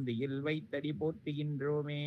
புந்தியில் வைத்தடி போற்றுகின்றோமே.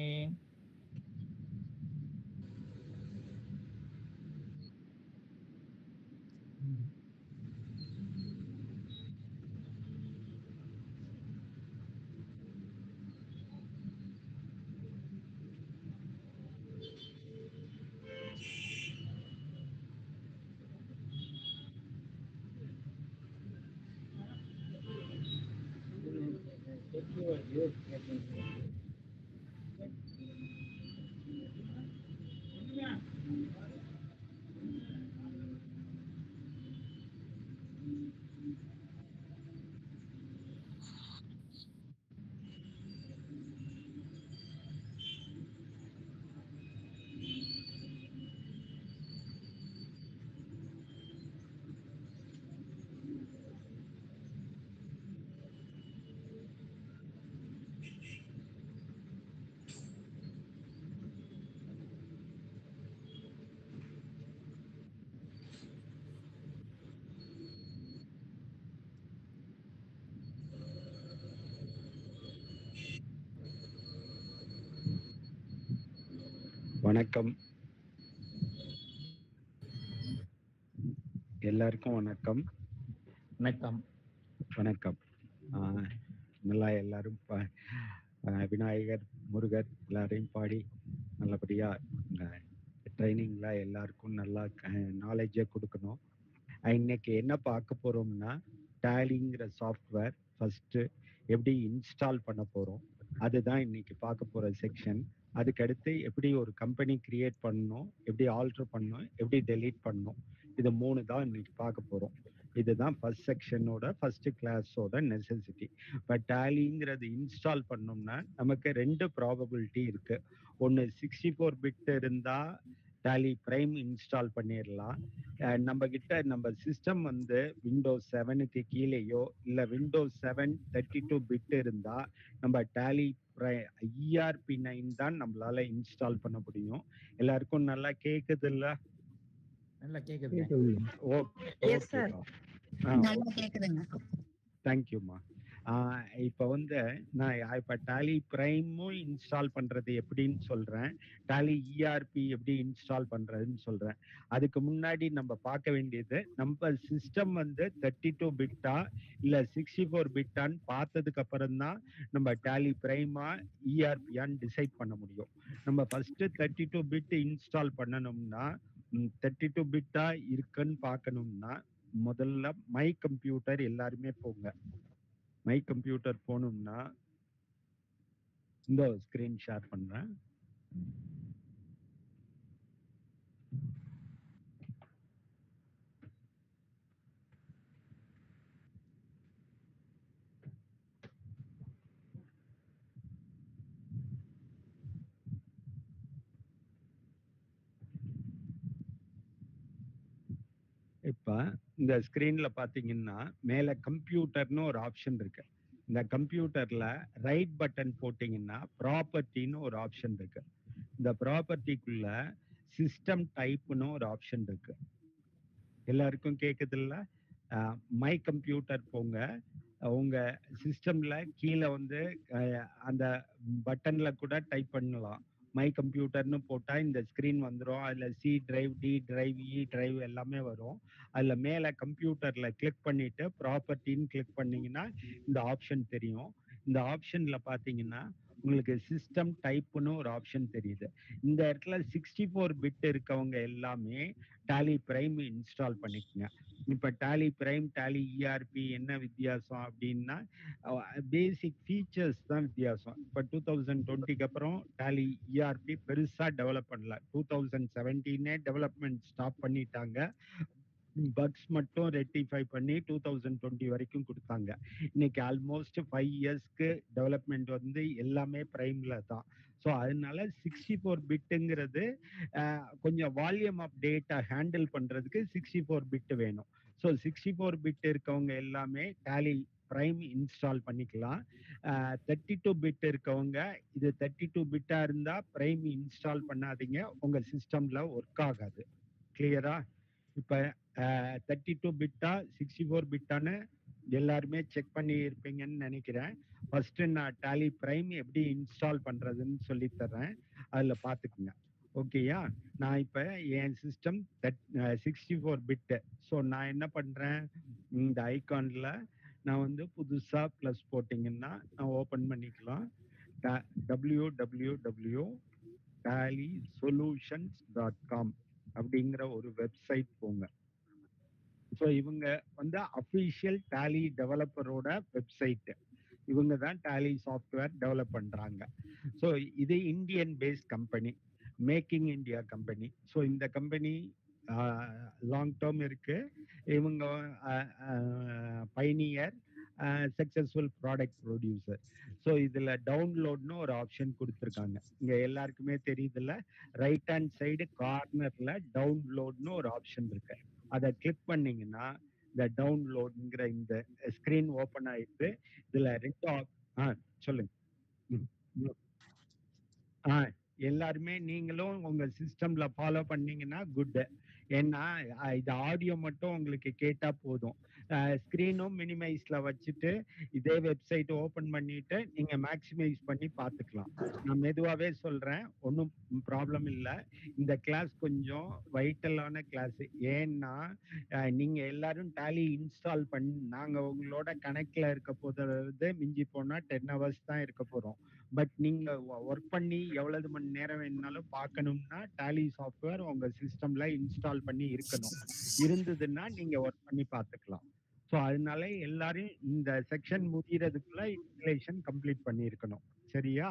வணக்கம், எல்லாருக்கும் வணக்கம். வணக்கம். வணக்கம். நல்லா எல்லாரும் விநாயகர், முருகர் எல்லாரையும் பாடி நல்லபடியா ட்ரைனிங்ல எல்லாருக்கும் நல்லா நாலேஜை கொடுக்கணும். இன்னைக்கு என்ன பார்க்க போறோம்னா, டேலிங்கிற சாஃப்ட்வேர் ஃபர்ஸ்ட் எப்படி இன்ஸ்டால் பண்ண போறோம், அதுதான் இன்னைக்கு பார்க்க போற செக்ஷன். அதுக்கடுத்து எப்படி ஒரு கம்பெனி கிரியேட் பண்ணணும், எப்படி ஆல்டர் பண்ணணும், எப்படி டெலீட் பண்ணணும், இது 3 தான் இன்னைக்கு பார்க்க போறோம். இதுதான் ஃபர்ஸ்ட் செக்ஷனோட ஃபர்ஸ்ட் கிளாஸோட நெசசிட்டி. இப்போ டேலிங்கிறது இன்ஸ்டால் பண்ணோம்னா நமக்கு 2 ப்ராபபிலிட்டி இருக்கு. ஒன்று 64 பிட் இருந்தா டேலி பிரைம் இன்ஸ்டால் பண்ணிடலாம். நம்ம கிட்ட நம்ம சிஸ்டம் வந்து விண்டோஸ் 7க்கு கீழேயோ இல்லை விண்டோஸ் 7 32 பிட் இருந்தா நம்ம டேலி ERP 9 தான் நம்மளால இன்ஸ்டால் பண்ண முடியும். எல்லாருக்கும் நல்லா கேக்குது இல்ல? நல்லா கேக்குது. தேங்க்யூமா. இப்போ வந்து நான் இப்போ டேலி பிரைமும் இன்ஸ்டால் பண்றது எப்படின்னு சொல்றேன், டேலி ERP எப்படி இன்ஸ்டால் பண்றதுன்னு சொல்றேன். அதுக்கு முன்னாடி நம்ம பார்க்க வேண்டியது, நம்ம சிஸ்டம் வந்து 32 பிட்டா இல்ல 64 பிட்டான்னு பார்த்ததுக்கு அப்புறம் தான் நம்ம டேலி பிரைமா ERPயான்னு டிசைட் பண்ண முடியும். நம்ம ஃபர்ஸ்ட் 32 பிட் இன்ஸ்டால் பண்ணணும்னா 32 பிட்டா இருக்குன்னு பார்க்கணும்னா முதல்ல மை கம்ப்யூட்டர் எல்லாருமே போங்க. மை கம்ப்யூட்டர் போகணும்னா இந்த ஸ்கிரீன் ஷேர் பண்றேன். இப்ப இந்த ஸ்கிரீன்ல பாத்தீங்கன்னா மேல கம்ப்யூட்டர்னு ஒரு ஆப்ஷன் இருக்கு. இந்த கம்ப்யூட்டர்ல ரைட் பட்டன் போட்டீங்கன்னா ப்ராப்பர்ட்டின்னு ஒரு ஆப்ஷன் இருக்கு. இந்த ப்ராப்பர்ட்டிக்குள்ள சிஸ்டம் டைப்னு ஒரு ஆப்ஷன் இருக்கு. எல்லாருக்கும் கேக்குது இல்ல? மை கம்ப்யூட்டர் போங்க. உங்க சிஸ்டம்ல கீழே வந்து அந்த பட்டன்ல கூட டைப் பண்ணலாம். மை கம்ப்யூட்டர்னு போட்டா இந்த ஸ்கிரீன் வந்துடும். அதுல C drive, D drive, E drive எல்லாமே வரும். அதுல மேல கம்ப்யூட்டர்ல கிளிக் பண்ணிட்டு ப்ராப்பர்ட்டின்னு கிளிக் பண்ணீங்கன்னா இந்த ஆப்ஷன் தெரியும். இந்த ஆப்ஷன்ல பாத்தீங்கன்னா உங்களுக்கு சிஸ்டம் டைப்னு ஒரு ஆப்ஷன் தெரியுது. இந்த இடத்துல 64 பிட் இருக்கவங்க எல்லாமே டேலி பிரைம் இன்ஸ்டால் பண்ணிக்கங்க. இப்ப டேலி பிரைம், டேலி ERP என்ன வித்தியாசம் அப்படின்னா பேசிக் ஃபீச்சர்ஸ் தான் வித்தியாசம். இப்ப 2020க்கு அப்புறம் டேலி ERP பெருசா டெவலப் பண்ணல. 2017 டெவலப்மெண்ட் ஸ்டாப் பண்ணிட்டாங்க. பக்ஸ் மட்டும் ரெக்டிஃபை பண்ணி 2020 வரைக்கும் கொடுத்தாங்க. இன்னைக்கு ஆல்மோஸ்ட் 5 இயர்ஸ்க்கு டெவலப்மெண்ட் வந்து எல்லாமே பிரைம்ல தான். ஸோ அதனால 64 பிட்டுங்கிறது கொஞ்சம் வால்யூம் ஆஃப் டேட்டா ஹேண்டில் பண்றதுக்கு 64 பிட் வேணும். ஸோ 64 பிட் இருக்கவங்க எல்லாமே டேலி பிரைம் இன்ஸ்டால் பண்ணிக்கலாம். 32 பிட் இருக்கவங்க இது 32 பிட்டா இருந்தா பிரைம் இன்ஸ்டால் பண்ணாதீங்க, உங்க சிஸ்டம்ல ஒர்க் ஆகாது. கிளியரா? இப்ப 32 பிட்டா 64 பிட்டான்னு எல்லாருமே செக் பண்ணி இருப்பீங்கன்னு நினைக்கிறேன். ஃபர்ஸ்ட் நான் டாலி பிரைம் எப்படி இன்ஸ்டால் பண்றதுன்னு சொல்லி தர்றேன். அதுல பாத்துக்குங்க. ஓகேயா? நான் இப்ப என் சிஸ்டம் 64 பிட். ஸோ நான் என்ன பண்றேன், இந்த ஐகான்ல நான் வந்து புதுசா ப்ளஸ் போட்டீங்கன்னா நான் ஓபன் பண்ணிக்கலாம். www.tallysolutions.com அப்படிங்கிற ஒரு வெப்சைட் போங்க. ஸோ இவங்க வந்து அஃபிஷியல் டேலி டெவலப்பரோட வெப்சைட். இவங்க தான் டேலி சாஃப்ட்வேர் டெவலப் பண்றாங்க. ஸோ இது Indian based company, making India company. So இந்த கம்பெனி லாங் டேர்ம் இருக்கு. இவங்க Pioneer successful product producer. So இதுல டவுன்லோட்னு ஒரு ஆப்ஷன் கொடுத்துருக்காங்க. இங்க எல்லாருக்குமே தெரியுதுல்ல, ரைட் ஹேண்ட் சைடு கார்னர்ல டவுன்லோட்னு ஒரு ஆப்ஷன் இருக்கு. அதை கிளிக் பண்ணீங்கன்னா இந்த டவுன்லோட்ங்கிற இந்த ஸ்கிரீன் ஓபன் ஆயிடுது. இதுல சொல்லுங்க. ம், ம். எல்லாருமே நீங்களும் உங்க சிஸ்டம்ல ஃபாலோ பண்ணீங்கன்னா குட். ஏன்னா இது ஆடியோ மட்டும் உங்களுக்கு கேட்டா போதும். ஸ்கிரீனும் மினிமைஸ்ல வச்சுட்டு இதே வெப்சைட் ஓபன் பண்ணிட்டு நீங்க மேக்ஸிமைஸ் பண்ணி பார்த்துக்கலாம். நான் மெதுவாவே சொல்றேன், ஒன்றும் ப்ராப்ளம் இல்லை. இந்த கிளாஸ் கொஞ்சம் வைட்டலான கிளாஸ். ஏன்னா நீங்க எல்லாரும் டேலி இன்ஸ்டால் பண்ணி நாங்க உங்களோட கனெக்ட்ல இருக்க போறது மிஞ்சி போனா 10 ஹவர்ஸ் தான் இருக்க போறோம். பட் நீங்க ஒர்க் பண்ணி எவ்வளவு மணி நேரம் வேணும்னாலும் பார்க்கணும்னா டாலி சாஃப்ட்வேர் உங்க சிஸ்டம்ல இன்ஸ்டால் பண்ணி இருக்கணும். இருந்ததுன்னா நீங்க ஒர்க் பண்ணி பார்த்துக்கலாம். ஸோ அதனால எல்லாரும் இந்த செக்ஷன் முடியறதுக்குள்ள இன்ஸ்டலேஷன் கம்ப்ளீட் பண்ணி இருக்கணும். சரியா?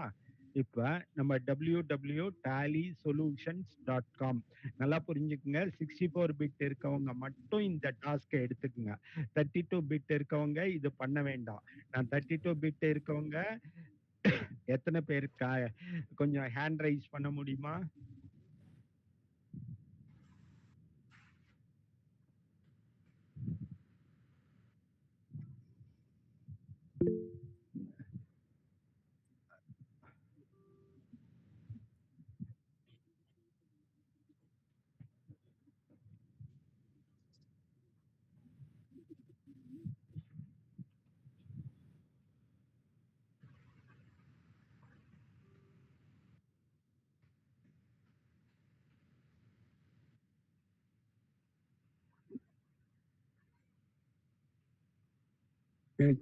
இப்ப நம்ம www.tallysolutions.com நல்லா புரிஞ்சுக்குங்க. 64 பிட் இருக்கவங்க மட்டும் இந்த டாஸ்கை எடுத்துக்குங்க. 32 பிட் இருக்கவங்க இது பண்ண வேண்டாம். நான் 32 பிட் இருக்கவங்க எத்தனை பேர் கொஞ்சம் ஹேண்ட் ரைஸ் பண்ண முடியுமா?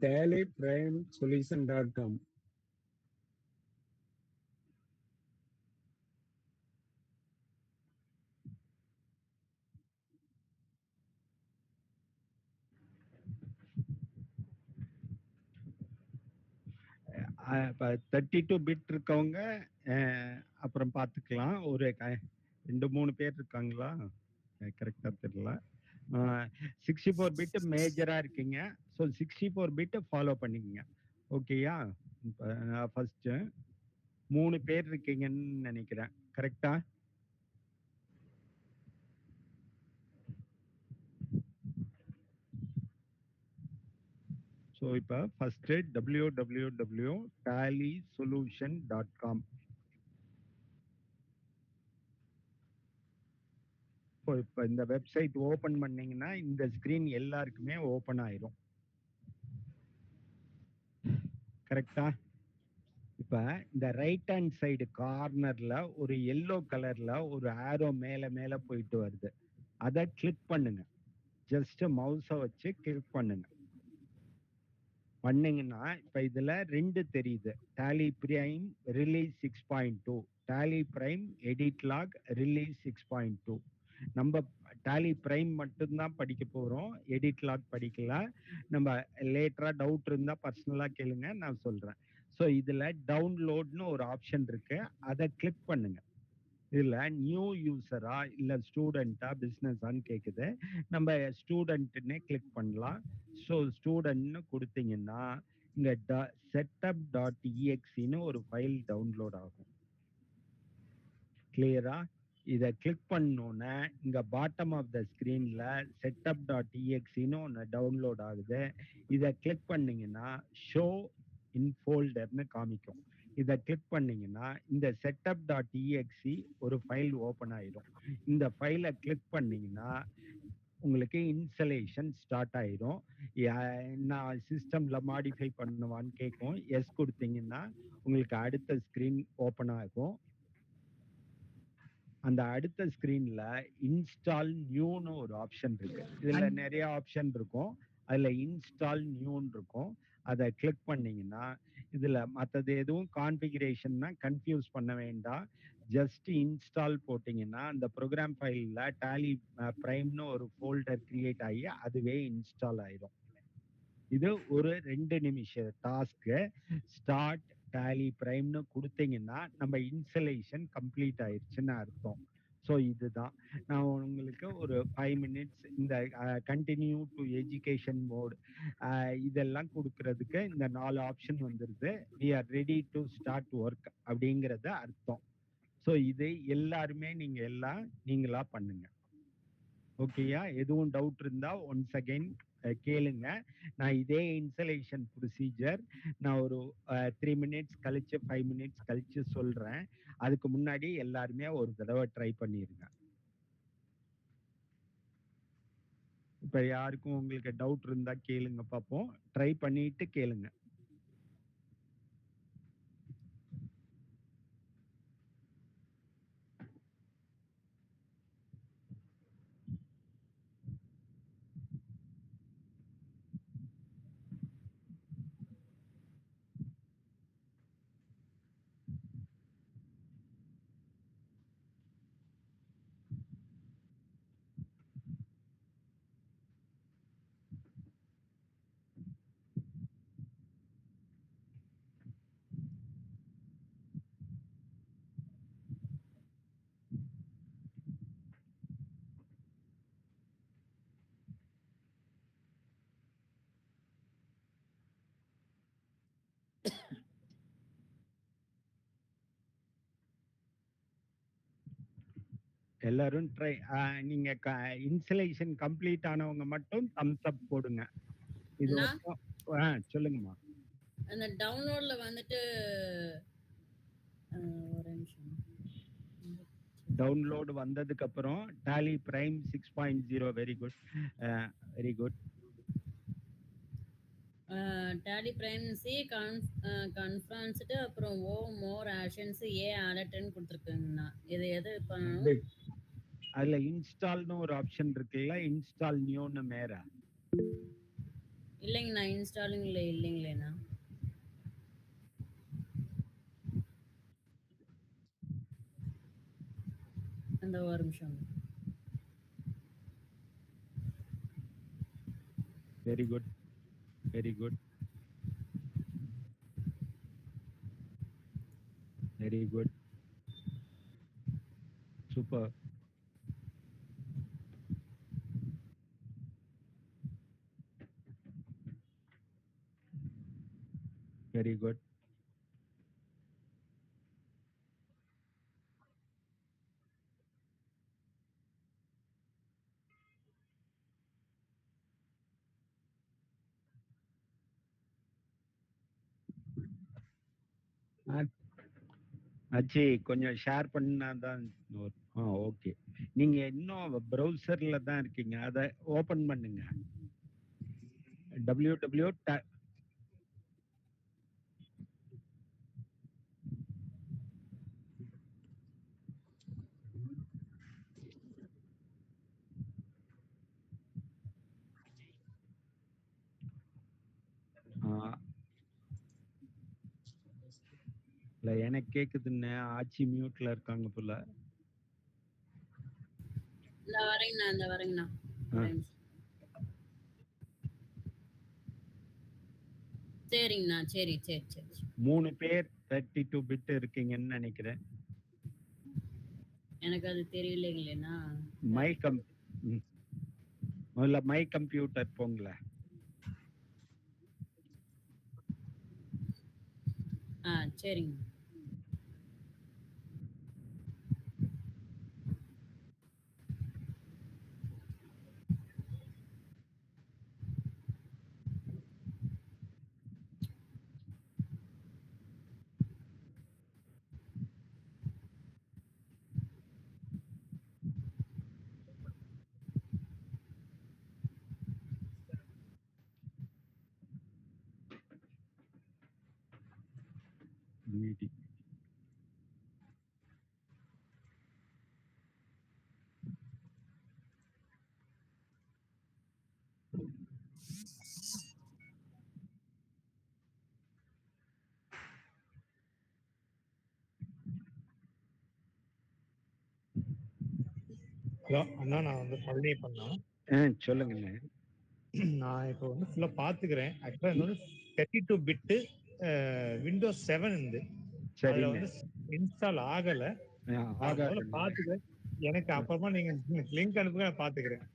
tallyprimesolution.com. இப்போ 32 பிட் இருக்கவங்க அப்புறம் பார்த்துக்கலாம். ஒரு 2-3 பேர் இருக்காங்களா? கரெக்டாக தெரியல. 64 பிட் மேஜரா இருக்கீங்க. ஸோ 64 பிட் ஃபாலோ பண்ணிக்கங்க. ஓகேயா? இப்போ ஃபர்ஸ்ட் 3 பேர் இருக்கீங்கன்னு நினைக்கிறேன். கரெக்டா? ஸோ இப்போ ஃபர்ஸ்ட் www.tallysolution.com. இப்போ இந்த வெப்சைட் ஓபன் பண்ணீங்கன்னா இந்த ஸ்கிரீன் எல்லாருக்குமே ஓபன் ஆயிரும். கரெக்டா? இப்ப இந்த ரைட் ஹேண்ட் சைடு கார்னர்ல ஒரு எல்லோ கலர்ல ஒரு ஆரோ மேல போயிட்டு வருது. அதை கிளிக் பண்ணுங்க. ஜஸ்ட் மவுஸை வச்சு கிளிக் பண்ணுங்க. பண்ணீங்கன்னா இப்ப இதுல 2 தெரியுது. Tally Prime release 6.2, Tally Prime edit log release 6.2. நம்ம டாலி பிரைம் மட்டும்தான் படிக்க போறோம், எடிட் லாக் படிக்கல. நம்ம லேட்டரா டவுட் இருந்தா பர்சனலா கேளுங்க, நான் சொல்றேன். ஸோ இதுல டவுன்லோட்னு ஒரு ஆப்ஷன் இருக்கு, அதை கிளிக் பண்ணுங்க. இதுல நியூ யூசரா இல்ல ஸ்டூடெண்டா பிசினஸான்னு கேக்குது. நம்ம ஸ்டூடெண்ட்னே கிளிக் பண்ணலாம். ஸோ ஸ்டூடெண்ட்னு கொடுத்தீங்கன்னா இங்க setup.exe ஒரு ஃபைல் டவுன்லோட் ஆகும். கிளியரா? இதை கிளிக் பண்ணோன்னே இங்க பாட்டம் ஆஃப் த ஸ்கிரீன்ல setup.exe ஒன்று டவுன்லோட் ஆகுது. இதை கிளிக் பண்ணீங்கன்னா ஷோ இன் ஃபோல்டர்னு காமிக்கும். இதை கிளிக் பண்ணீங்கன்னா இந்த setup.exe ஒரு ஃபைல் ஓபன் ஆயிடும். இந்த ஃபைலை கிளிக் பண்ணீங்கன்னா உங்களுக்கு இன்ஸ்டலேஷன் ஸ்டார்ட் ஆயிரும். நான் சிஸ்டம்ல மாடிஃபை பண்ணுவான்னு கேட்கும். எஸ் கொடுத்தீங்கன்னா உங்களுக்கு அடுத்த ஸ்கிரீன் ஓபன் ஆகும். அந்த அடுத்த ஸ்கிரீன்ல இன்ஸ்டால் நியூன்னு ஒரு ஆப்ஷன் இருக்கு. இதுல நிறைய ஆப்ஷன் இருக்கும். அதுல இன்ஸ்டால் நியூன்னு இருக்கும். அதை கிளிக் பண்ணீங்கன்னா இதுல மற்றது எதுவும் கான்ஃபிகரேஷன்னா கன்ஃபியூஸ் பண்ண வேண்டாம். ஜஸ்ட் இன்ஸ்டால் போட்டீங்கன்னா அந்த ப்ரோக்ராம் ஃபைல்ல டேலி பிரைம்னு ஒரு ஃபோல்டர் கிரியேட் ஆகி அதுவே இன்ஸ்டால் ஆயிடும். இது ஒரு 2 நிமிஷ டாஸ்க். ஸ்டார்ட் டேலி பிரைம்னு கொடுத்தீங்கன்னா நம்ம இன்ஸ்டலேஷன் கம்ப்ளீட் ஆயிடுச்சுன்னு அர்த்தம். ஸோ இதுதான் நான் உங்களுக்கு ஒரு 5 மினிட்ஸ் இந்த கண்டினியூ டு எஜுகேஷன் மோட் இதெல்லாம் கொடுக்கறதுக்கு இந்த 4 ஆப்ஷன் வந்துருது. We are ready to start work அப்படிங்கறது அர்த்தம். ஸோ இது எல்லாருமே நீங்களா பண்ணுங்க. ஓகேயா? எதுவும் டவுட் இருந்தா ஒன்ஸ் அகைன் கேளுங்க. நான் இதே இன்ஸ்டலேஷன் ப்ரொசீஜர் நான் ஒரு 3 மினிட்ஸ் கழிச்சு 5 மினிட்ஸ் கழிச்சு சொல்றேன். அதுக்கு முன்னாடி எல்லாருமே ஒரு தடவை ட்ரை பண்ணிருங்க. இப்ப யாருக்கும் உங்களுக்கு டவுட் இருந்தா கேளுங்க பார்ப்போம். ட்ரை பண்ணிட்டு கேளுங்க. எல்லாரும் ட்ரை நீங்க இன்ஸ்டலேஷன் கம்ப்ளீட் ஆனவங்க மட்டும் தம்ஸ் அப் போடுங்க. இது சொல்லுங்கம்மா. அந்த டவுன்லோட்ல வந்துட்டு ஒரு நிமிஷம். டவுன்லோட் வந்ததுக்கு அப்புறம் Tally Prime 6.0 very good very good. Tally Prime சி கன்ஃபரன்ஸ்டு அப்புறம் ஓ மோர் ஆக்ஷன்ஸ் ஏ ஆடட்னு கொடுத்துருக்குங்கண்ணா. இது எது பண்ணணும்? அதுல இன்ஸ்டால்னு ஒரு ஆப்ஷன் இருக்குல்ல, இன்ஸ்டால் நியூன்னு மேல. இல்லைங்கண்ணா, இன்ஸ்டாலிங்ல இல்லைங்களேண்ணா. அந்த ஒரு நிமிஷம். Very good very good very good super. Very good. ஆச்சி கொஞ்சம் ஷேர் பண்ணாதான். ஓகே. நீங்க இன்னும் ப்ரௌசர்ல தான் இருக்கீங்க. அதை ஓபன் பண்ணுங்க. www. இல்ல எனக்கு கேக்குதுன்னு ஆச்சி மியூட்ல இருக்காங்க போல. இந்த வரேங்கண்ணா. சரிங்கண்ணா. சரி சரி சரி. 3 பேர் 32 பிட் இருக்கீங்கன்னு நினைக்கிறேன். எனக்கு அது தெரியலைங்களேண்ணா. முதல்ல மை கம்ப்யூட்டர் போங்கள. சரிங்க. மீட்டிங். ஹலோ அண்ணா, நான் வந்து பழனி பண்ணா. சொல்லுங்கண்ணே. நான் இப்போ வந்து ஃபுல்லா பாத்துக்கிறேன். ஆக்சுவலா இது வந்து 32 பிட்டு விண்டோஸ் 7 இருந்து அதுல வந்து இன்ஸ்டால் ஆகல. முதல்ல பாத்துக்கிறேன். எனக்கு அப்புறமா நீங்க லிங்க் அனுப்புங்க, நான் பாத்துக்கிறேன்.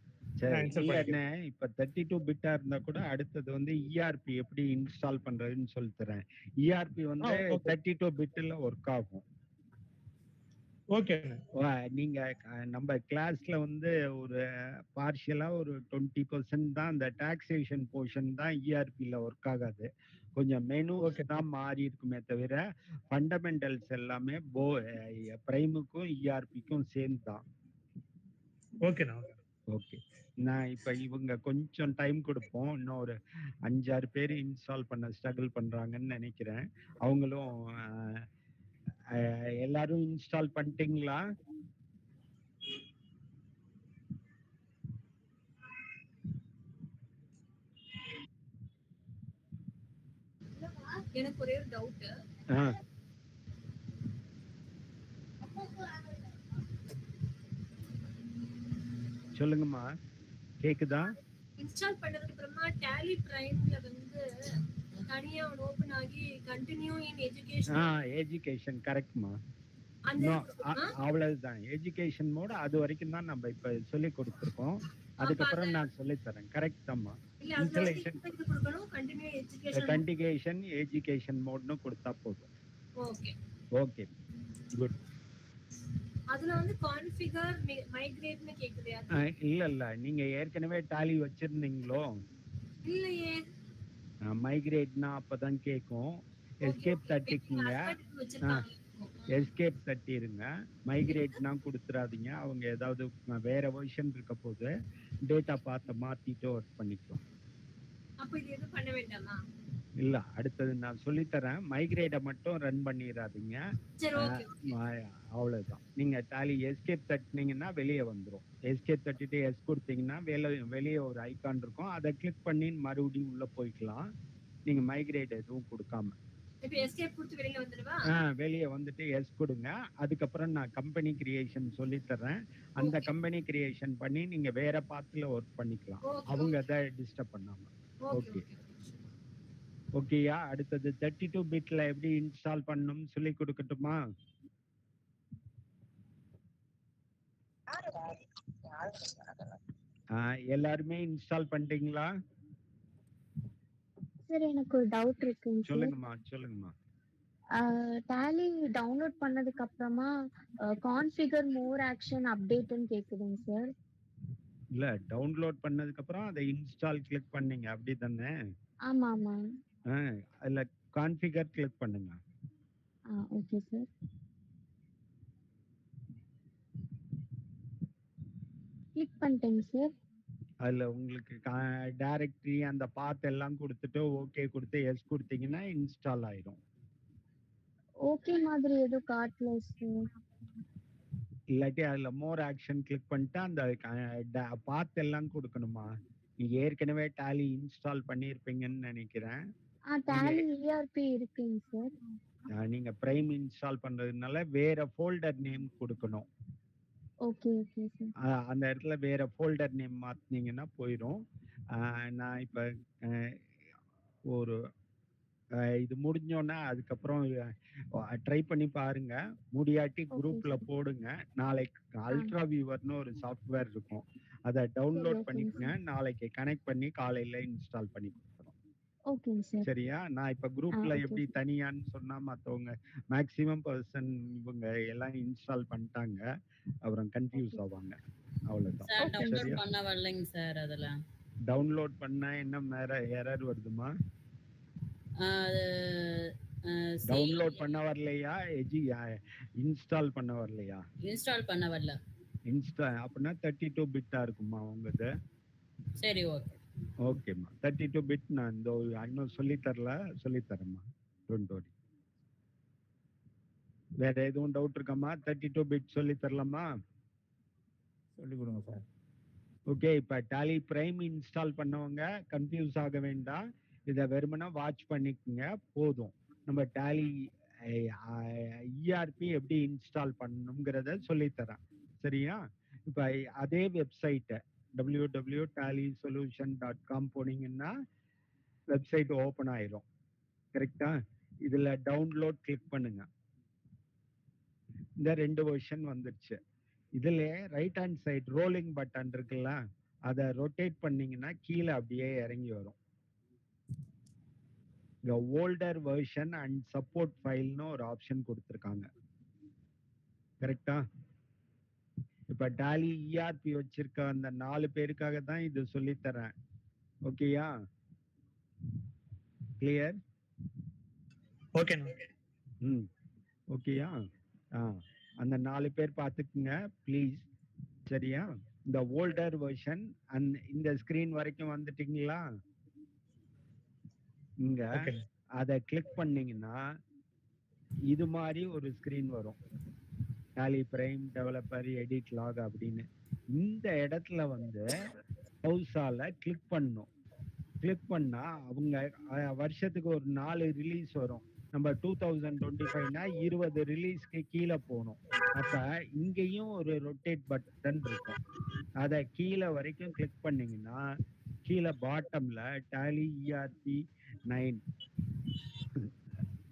இப்ப 32 பிட்டா இருந்தா கூட அடுத்தது வந்து இஆர்பி எப்படி இன்ஸ்டால் பண்றதுன்னு சொல்லி தரேன். இஆர்பி வந்து 32 பிட்ல ஒர்க் ஆகும். ஓகே. நீங்க நம்ம கிளாஸ்ல வந்து ஒரு பார்ஷியலா ஒரு 20% தான் அந்த டாக்ஸேஷன் போர்ஷன் தான் இஆர்பில ஒர்க் ஆகாது. கொஞ்சம் மெனூஸ் தான் மாறி இருக்குமே தவிர ஃபண்டமெண்டல்ஸ் எல்லாமே பிரைமுக்கும் இஆர்பிக்கும் சேம் தான். ஓகேண்ணா. ஓகே. நான் இப்ப இவங்க கொஞ்சம் டைம் கொடுப்போம். இன்னும் ஒரு 5-6 பேர் இன்ஸ்டால் பண்ண ஸ்ட்ரகிள் பண்றாங்கன்னு நினைக்கிறேன். அவங்களும் எல்லாரும் இன்ஸ்டால் பண்ணிட்டீங்களா? எனக்கு ஒரே ஒரு டவுட். சொல்லுங்கம்மா, கேக்குதா? இன்ஸ்டால் பண்ணதுக்கு அப்புறமா டேலி பிரைம்ல வந்து தனியா ஓபன் ஆகி கண்டினியூ இன் எஜுகேஷன். எஜுகேஷன் கரெக்ட்மா. அவ்வளவுதான் எஜுகேஷன் மோட். அது வரைக்கும் தான் நம்ம இப்ப சொல்லி கொடுத்துருக்கோம். அதுக்கப்புறம் நான் சொல்லி தரேன். கரெக்ட் தான்மா. இன்ஸ்டாலேஷன் கண்டினியூஷன் எஜுகேஷன் மோட்னு கொடுத்தா போதும். Okay okay good. அதுல வந்து கான்ஃபிகர் மைக்ரேட்னு கேக்குதே. இல்ல நீங்க ஏற்கனவே டாலி வச்சிருந்தீங்களோ? இல்லையே. மைக்ரேட்னா அப்பதான் கேக்கும். எஸ்கேப் தட்டிக்குங்க. எஸ்கேப் தட்டிருங்க. மைக்ரேட்னா கொடுத்துறாதீங்க. அவங்க ஏதாவது வேற வெர்ஷன் இருக்க போது டேட்டா பார்த்து மாத்திட்டு ஒர்க் பண்ணிக்கலாம். அப்ப இது எதுவும் பண்ண வேண்டாமா? இல்ல, அடுத்தது நான் சொல்லி தரேன். மைக்ரேட்டை மட்டும் ரன் பண்ணிடாதீங்க. அவ்வளவுதான். நீங்க டாலி எஸ்கேப் தட்டினீங்கன்னா வெளியே வந்துடும். எஸ்கேப் தட்டிட்டு எஸ் கொடுத்தீங்கன்னா வெளியே ஒரு ஐகான் இருக்கும். அதை கிளிக் பண்ணி மறுபடியும் உள்ள போய்க்கலாம். நீங்க மைக்ரேட் எதுவும் கொடுக்காம வெளியே வந்துட்டு எஸ் கொடுங்க. அதுக்கப்புறம் நான் கம்பெனி கிரியேஷன் சொல்லி தர்றேன். அந்த கம்பெனி கிரியேஷன் பண்ணி நீங்க வேற பாத்துல ஒர்க் பண்ணிக்கலாம். அவங்க அதை டிஸ்டர்ப் பண்ணாம. ஓகே ஓகேயா? அடுத்தது 32 பிட்ல எப்படி இன்ஸ்டால் பண்ணணும்னு சொல்லி கொடுக்கட்டுமா? எல்லாருமே இன்ஸ்டால் பண்ணிட்டீங்களா? சார், எனக்கு ஒரு டவுட் இருக்குங்க. சொல்லுங்கம்மா. டாலி டவுன்லோட் பண்ணதுக்கு அப்புறமா கான்ஃபிகர் மோர் ஆக்ஷன் அப்டேட்னு கேக்குதுங்க சார். இல்ல, டவுன்லோட் பண்ணதுக்கு அப்புறம் அதை இன்ஸ்டால் கிளிக் பண்ணீங்க அப்படிதானே? ஆமா ஆமா. அதுல கான்ஃபிகர் கிளிக் பண்ணுங்க. Okay sir. கிளிக் பண்ணிட்டேங்க சார். அதுல உங்களுக்கு டைரக்டரி அந்த பாத் எல்லாம் கொடுத்துட்டு ஓகே கொடுத்து எஸ் கொடுத்தீங்கன்னா இன்ஸ்டால் ஆயிடும். ஓகே மாதிரி எதுவும் காட்டல சார். இல்லாட்டி அதுல மோர் ஆக்ஷன் கிளிக் பண்ணிட்டு அந்த பாத் எல்லாம் கொடுக்கணுமா? நீங்க ஏற்கனவே டாலி இன்ஸ்டால் பண்ணிருப்பீங்கன்னு நினைக்கிறேன். டாலி இஆர்பி இருக்குங்க சார். நீங்க பிரைம் இன்ஸ்டால் பண்றதுனால வேற ஃபோல்டர் நேம் கொடுக்கணும். Okay okay sir. அந்த இடத்துல வேற ஃபோல்டர் நேம் மாத்தினீங்கன்னா போயிடும். நான் இப்ப ஒரு இது முடிஞ்சோன்னா அதுக்கப்புறம் ட்ரை பண்ணி பாருங்க. முடியாட்டி குரூப்ல போடுங்க. நாளைக்கு அல்ட்ரா வியூவர்னு ஒரு சாஃப்ட்வேர் இருக்கும். அதை டவுன்லோட் பண்ணிக்கங்க. நாளைக்கு கனெக்ட் பண்ணி காலையில இன்ஸ்டால் பண்ணி கொடுத்துறோம். சரியா? நான் இப்ப குரூப்ல எப்படி தனியான்னு சொன்னா மத்தவங்க மேக்சிமம் பர்சன் இவங்க எல்லாம் இன்ஸ்டால் பண்ணிட்டாங்க. அப்புறம் கன்ஃபியூஸ் ஆவாங்க. அவ்வளவுதான். டவுன்லோட் பண்ணா என்ன எரர் வருதுமா? டவுன்லோட் பண்ண வரலையா? இன்ஸ்டால் பண்ண வரலையா? இன்ஸ்டால் பண்ண வரல. அப்படின்னா 32 பிட்டா இருக்குமா உங்கது? சரி, ஓகே. ஓகேம்மா. 32 பிட் நான் இன்னும் சொல்லி தரேம்மா. Don't worry. வேற எதுவும் டவுட் இருக்காமா? 32 பிட் சொல்லி தரலாமா? சொல்லி கொடுங்க சார். ஓகே, இப்ப டாலி பிரைம் இன்ஸ்டால் பண்ணவங்க கன்ஃபியூஸ் ஆக வேண்டாம். இதை வெறுமனா வாட்ச் பண்ணிக்கங்க போதும். நம்ம டாலி இஆர்பி எப்படி இன்ஸ்டால் பண்ணணுங்கிறத சொல்லித்தரேன். சரியா? இப்ப அதே வெப்சைட்டை www.tallysolution.com போனீங்கன்னா வெப்சைட் ஓபன் ஆயிரும். கரெக்டா? இதுல டவுன்லோட் கிளிக் பண்ணுங்க. இந்த 2 வெர்ஷன் வந்துருச்சு. இதுல right hand side rolling button இருக்குல்ல, அதை ரொட்டேட் பண்ணீங்கன்னா கீழே அப்படியே இறங்கி வரும். இங்க ஓல்டர் வெர்ஷன் அண்ட் சப்போர்ட் ஃபைல்னு ஒரு ஆப்ஷன் கொடுத்துருக்காங்க. கரெக்டா? இப்ப டாலி இஆர்பி வச்சிருக்க அந்த 4 பேருக்காக தான் இது சொல்லி தரேன். ஓகேயா? கிளியர்? ஓகே. ஓகேயா? அந்த 4 பேர் பார்த்துக்குங்க ப்ளீஸ். சரியா? இந்த ஓல்டர் வெர்ஷன் இந்த ஸ்கிரீன் வரைக்கும் வந்துட்டீங்களா? இங்க அதை கிளிக் பண்ணீங்கன்னா இது மாதிரி ஒரு ஸ்கிரீன் வரும். Tally Prime developer edit log அப்படின்னு. இந்த இடத்துல வந்து ஹவுஸால கிளிக் பண்ணும். கிளிக் பண்ணா அவங்க வருஷத்துக்கு ஒரு 4 ரிலீஸ் வரும். நம்ம 2025னா 20 ரிலீஸ்க்கு கீழே போகணும். அப்ப இங்கேயும் ஒரு ரொட்டேட் பட்டன் இருக்கும். அதை கீழே வரைக்கும் கிளிக் பண்ணீங்கன்னா கீழே பாட்டம்ல டாலி இஆர்பி 9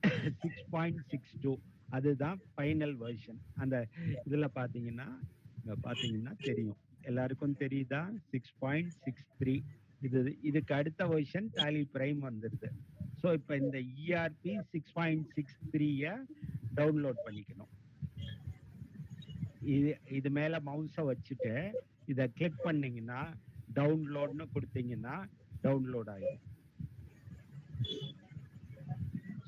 6.62 அதுதான் ஃபைனல் வெர்ஷன். அந்த இதுல பாத்தீங்கன்னா தெரியும். எல்லாருக்கும் தெரியுதா? 6.63. இதுக்கு அடுத்த வெர்ஷன் டாலி பிரைம் வந்துருது. ஸோ இப்போ இந்த இஆர்பி 6.63 டவுன்லோட் பண்ணிக்கணும். இது மேல மவுஸை வச்சுட்டு இதை கிளிக் பண்ணீங்கன்னா டவுன்லோட்னு கொடுத்தீங்கன்னா டவுன்லோட் ஆயிடும்.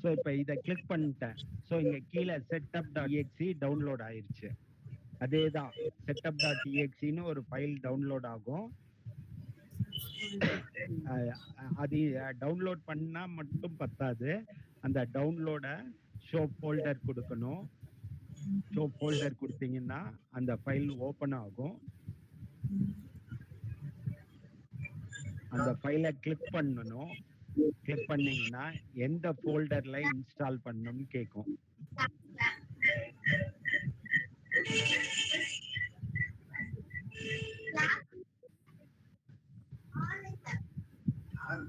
ஸோ இப்போ இதை கிளிக் பண்ணிட்டேன். ஸோ இங்க கீழே setup.exe டவுன்லோட் ஆயிருச்சு. அதேதான் setup.exeன்னு ஒரு ஃபைல் டவுன்லோட் ஆகும். அது டவுன்லோட் பண்ணா மட்டும் பத்தாது, அந்த டவுன்லோட ஷோ ஃபோல்டர் கொடுக்கணும். ஷோ ஃபோல்டர் கொடுத்தீங்கன்னா அந்த ஃபைல் ஓபன் ஆகும். அந்த ஃபைலை கிளிக் பண்ணணும். கிளிக் பண்ணீங்கன்னா எந்த ஃபோல்டர்ல இன்ஸ்டால் பண்ணணும்னு கேட்கும்.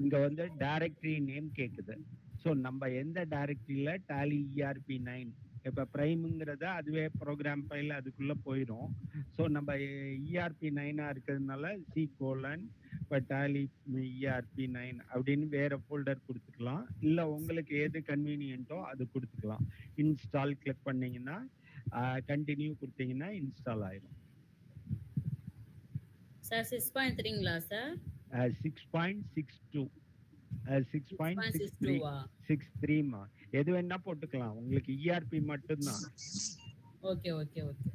இங்க வந்து டைரக்டரி நேம் கேக்குது. ஸோ நம்ம எந்த டைரக்டரியில டாலி இஆர்பி 9 இப்ப பிரைம்ங்கிறத அதுவே ப்ரோக்ராம் ஃபைல் அதுக்குள்ள போயிடும். ஸோ நம்ம இஆர்பி 9 இருக்கிறதுனால C:, இப்போ டாலி இஆர்பி 9 அப்படின்னு வேற ஃபோல்டர் கொடுத்துக்கலாம். இல்லை உங்களுக்கு எது கன்வீனியன்ட்டோ அது கொடுத்துக்கலாம். இன்ஸ்டால் கிளிக் பண்ணீங்கன்னா கண்டினியூ கொடுத்தீங்கன்னா இன்ஸ்டால் ஆயிடும். சார் 6.3ங்களா சார்? 6.62 6.63 எது வேணா போட்டுக்கலாம். உங்களுக்கு இஆர்பி மட்டும்தான். Okay okay okay.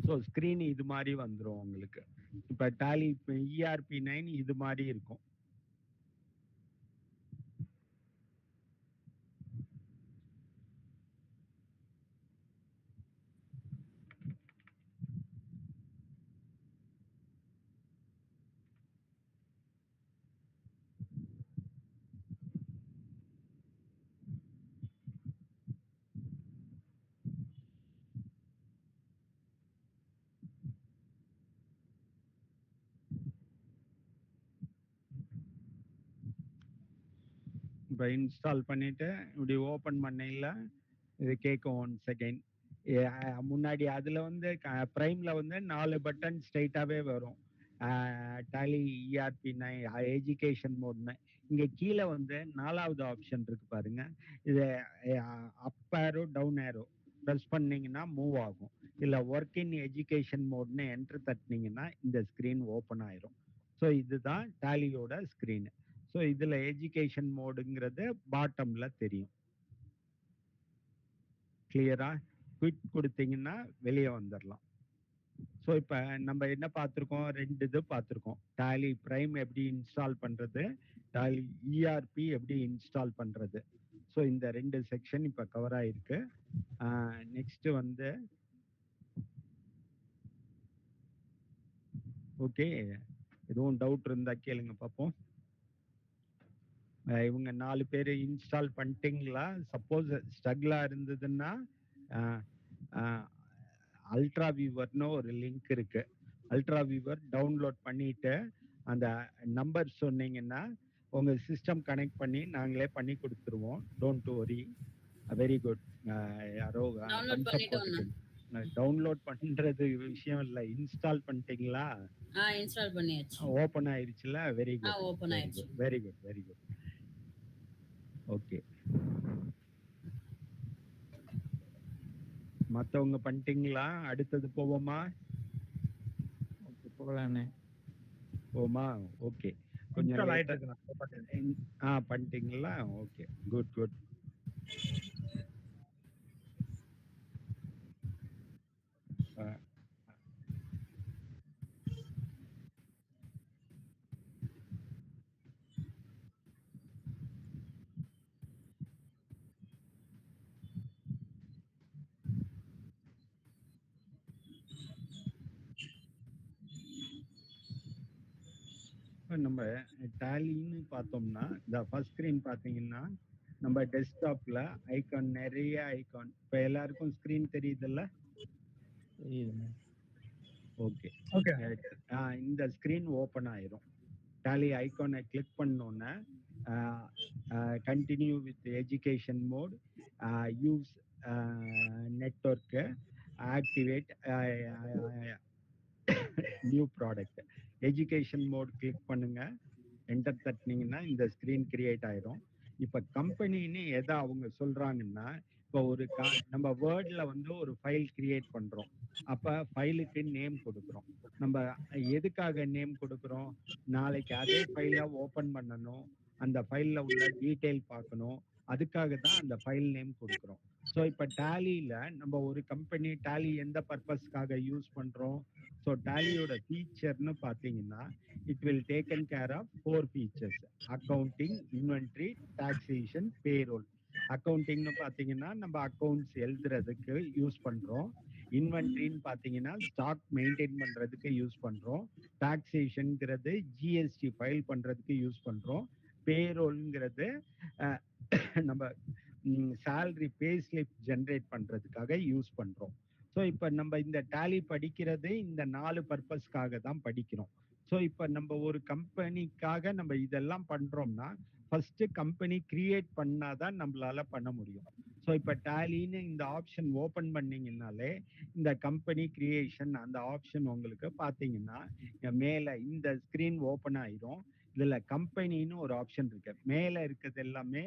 So screen இது மாதிரி வந்துடும் உங்களுக்கு. இப்போ டாலி இஆர்பி 9 இது மாதிரி இருக்கும். இப்போ இன்ஸ்டால் பண்ணிட்டு இப்படி ஓப்பன் பண்ணையில் இது கேட்கும் 1 செகண்ட். முன்னாடி அதில் வந்து ப்ரைமில் வந்து 4 பட்டன் ஸ்ட்ரைட்டாகவே வரும். டாலி இஆர்பி 9 எஜுகேஷன் மோட்னு. இங்கே கீழே வந்து 4வது ஆப்ஷன் இருக்கு பாருங்க. இது up arrow down arrow press பண்ணீங்கன்னா மூவ் ஆகும். இல்லை ஒர்க் இன் எஜுகேஷன் மோட்னு என்ட்ரு தட்டினீங்கன்னா இந்த ஸ்க்ரீன் ஓப்பன் ஆயிரும். ஸோ இதுதான் டாலியோட ஸ்க்ரீனு. ஸோ இதில் எஜுகேஷன் மோடுங்கிறது பாட்டம்ல தெரியும். கிளியரா? குவிட் கொடுத்தீங்கன்னா வெளியே வந்துடலாம். ஸோ இப்போ நம்ம என்ன பார்த்துருக்கோம்? 2 இது பார்த்துருக்கோம். டாலி பிரைம் எப்படி இன்ஸ்டால் பண்ணுறது, டாலி இஆர்பி எப்படி இன்ஸ்டால் பண்ணுறது. ஸோ இந்த 2 செக்ஷன் இப்போ கவர் ஆயிருக்கு. நெக்ஸ்ட் வந்து ஓகே, எதுவும் டவுட் இருந்தா கேளுங்க பார்ப்போம். இவங்க 4 பேர் இன்ஸ்டால் பண்ணிட்டீங்களா? சப்போஸ் ஸ்ட்ரகிளா இருந்ததுன்னா அல்ட்ரா வியூவர்னு ஒரு லிங்க் இருக்கு. அல்ட்ரா வியூவர் டவுன்லோட் பண்ணிட்டு அந்த நம்பர் சொன்னீங்கன்னா உங்க சிஸ்டம் கனெக்ட் பண்ணி நாங்களே பண்ணி கொடுத்துருவோம். Don't worry. Very good. யாரோ டவுன்லோட் பண்றது விஷயம் இல்லை, இன்ஸ்டால் பண்ணிட்டீங்களா? இன்ஸ்டால் பண்ணியாச்சு. ஓபன் ஆயிருச்சுல? Very good. ஓபன் ஆயிருச்சு. Very good, very good. Okay, மத்தவங்க பண்ணிட்டீங்களா? அடுத்தது போவோமா? போகலானே. போமா? ஓகே, கொஞ்சம் பண்ணிட்டீங்களா? Okay, good good. நம்ம டேலின்னு பார்த்தோம்னா இந்த ஃபர்ஸ்ட் ஸ்கிரீன் பார்த்தீங்கன்னா நம்ம டெஸ்க்டாப்ல ஐகான், நிறைய ஐகான். இப்போ எல்லாருக்கும் ஸ்கிரீன் தெரியுதுல்ல? Okay okay. இந்த ஸ்கிரீன் ஓப்பன் ஆயிரும். டேலி ஐகானை கிளிக் பண்ணோன்னே continue with education mode, use network, activate new product. Education mode click பண்ணுங்க, என்டர் தட்டினீங்கன்னா இந்த ஸ்கிரீன் கிரியேட் ஆயிரும். இப்ப கம்பெனின்னு எதை அவங்க சொல்றாங்கன்னா, இப்போ ஒரு நம்ம வேர்ட்ல வந்து ஒரு ஃபைல் கிரியேட் பண்றோம். அப்ப ஃபைலுக்கு நேம் கொடுக்குறோம். நம்ம எதுக்காக நேம் கொடுக்குறோம்? நாளைக்கு அதே ஃபைலை ஓபன் பண்ணணும், அந்த ஃபைல்ல உள்ள டீட்டெயில் பார்க்கணும், அதுக்காக தான் அந்த ஃபைல் நேம் கொடுக்குறோம். ஸோ இப்போ டேலியில நம்ம ஒரு கம்பெனி டேலி எந்த பர்பஸ்க்காக யூஸ் பண்றோம்? ஸோ டேலியோட ஃபீச்சர்னு பார்த்தீங்கன்னா it will taken care of 4 features: accounting, inventory, taxation, payroll. அக்கௌண்டிங்னு பார்த்தீங்கன்னா நம்ம அக்கௌண்ட்ஸ் எழுதுறதுக்கு யூஸ் பண்றோம். இன்வென்ட்ரின்னு பார்த்தீங்கன்னா ஸ்டாக் மெயின்டைன் பண்றதுக்கு யூஸ் பண்றோம். டாக்ஸேஷன்ங்கிறது ஜிஎஸ்டி ஃபைல் பண்றதுக்கு யூஸ் பண்றோம். பேரோல்ங்கிறது நம்ம சேலரி பே ஸ்லிப் ஜென்ரேட் பண்றதுக்காக யூஸ் பண்றோம். ஸோ இப்போ நம்ம இந்த டேலி படிக்கிறது இந்த 4 பர்பஸ்க்காக தான் படிக்கிறோம். ஸோ இப்போ நம்ம ஒரு கம்பெனிக்காக நம்ம இதெல்லாம் பண்றோம்னா ஃபர்ஸ்ட் கம்பெனி கிரியேட் பண்ணாதான் நம்மளால பண்ண முடியும். ஸோ இப்போ டேலின்னு இந்த ஆப்ஷன் ஓப்பன் பண்ணீங்கன்னாலே இந்த கம்பெனி கிரியேஷன் அந்த ஆப்ஷன் உங்களுக்கு பார்த்தீங்கன்னா மேலே இந்த ஸ்கிரீன் ஓப்பன் ஆயிரும். இதுல கம்பெனின்னு ஒரு ஆப்ஷன் இருக்கு. மேல இருக்கிறது எல்லாமே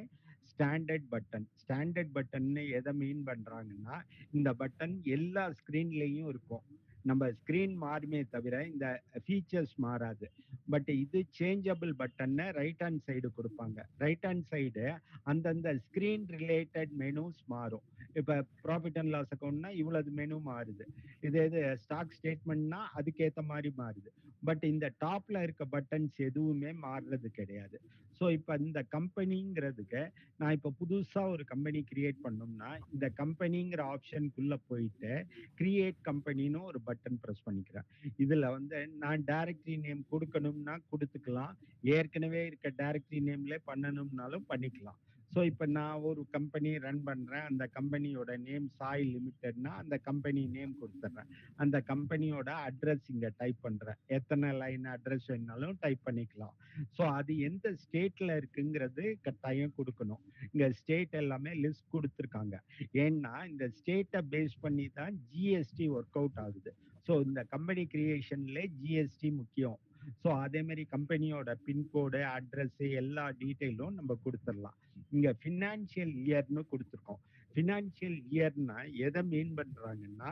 ஸ்டாண்டர்ட் பட்டன். ஸ்டாண்டர்ட் பட்டன் எதை மீன் பண்றாங்கன்னா இந்த பட்டன் எல்லா ஸ்கிரீன்லயும் இருக்கும். நம்ம ஸ்கிரீன் மாறுமே தவிர இந்த ஃபீச்சர்ஸ் மாறாது. பட் இது சேஞ்சபிள் பட்டன்னு ரைட் ஹேண்ட் சைடு கொடுப்பாங்க. ரைட் ஹேண்ட் சைடு அந்தந்த ஸ்கிரீன் ரிலேட்டட் மெனுஸ் மாறும். இப்போ ப்ராஃபிட் அண்ட் லாஸ் அக்கௌண்ட்னா இவ்வளவு மெனு மாறுது. இது ஸ்டாக் ஸ்டேட்மெண்ட்னா அதுக்கேற்ற மாதிரி மாறுது. பட் இந்த டாப்ல இருக்க பட்டன்ஸ் எதுவுமே மாறுறது கிடையாது. ஸோ இப்போ இந்த கம்பெனிங்கிறதுக்கு நான் இப்போ புதுசா ஒரு கம்பெனி கிரியேட் பண்ணோம்னா இந்த கம்பெனிங்கிற ஆப்ஷனுக்குள்ள போயிட்டு கிரியேட் கம்பெனின்னு ஒரு பட்டன் ப்ரெஸ் பண்ணிக்கிறேன். இதுல வந்து நான் டைரக்டரி நேம் கொடுக்கணும்னா கொடுத்துக்கலாம், ஏற்கனவே இருக்க டைரக்டரி நேம்ல பண்ணணும்னாலும் பண்ணிக்கலாம். ஸோ இப்போ நான் ஒரு கம்பெனி ரன் பண்றேன், அந்த கம்பெனியோட நேம் சாய் லிமிடெட்னா அந்த கம்பெனி நேம் கொடுத்துட்றேன். அந்த கம்பெனியோட அட்ரஸ் இங்க டைப் பண்றேன். எத்தனை லைன் அட்ரஸ் வேணாலும் டைப் பண்ணிக்கலாம். ஸோ அது எந்த ஸ்டேட்ல இருக்குங்கிறது கட்டாயம் கொடுக்கணும். இங்க ஸ்டேட் எல்லாமே லிஸ்ட் கொடுத்துருக்காங்க. ஏன்னா இந்த ஸ்டேட்டை பேஸ் பண்ணி தான் ஜிஎஸ்டி ஒர்க் அவுட் ஆகுது. ஸோ இந்த கம்பெனி கிரியேஷன்ல ஜிஎஸ்டி முக்கியம். ஸோ அதே மாதிரி கம்பெனியோட பின்கோடு, அட்ரஸ், எல்லா டீட்டெயிலும் நம்ம கொடுத்துடலாம். இங்க ஃபினான்சியல் இயர்னு கொடுத்துருக்கோம். ஃபினான்சியல் இயர்னா எதை மீன் பண்றாங்கன்னா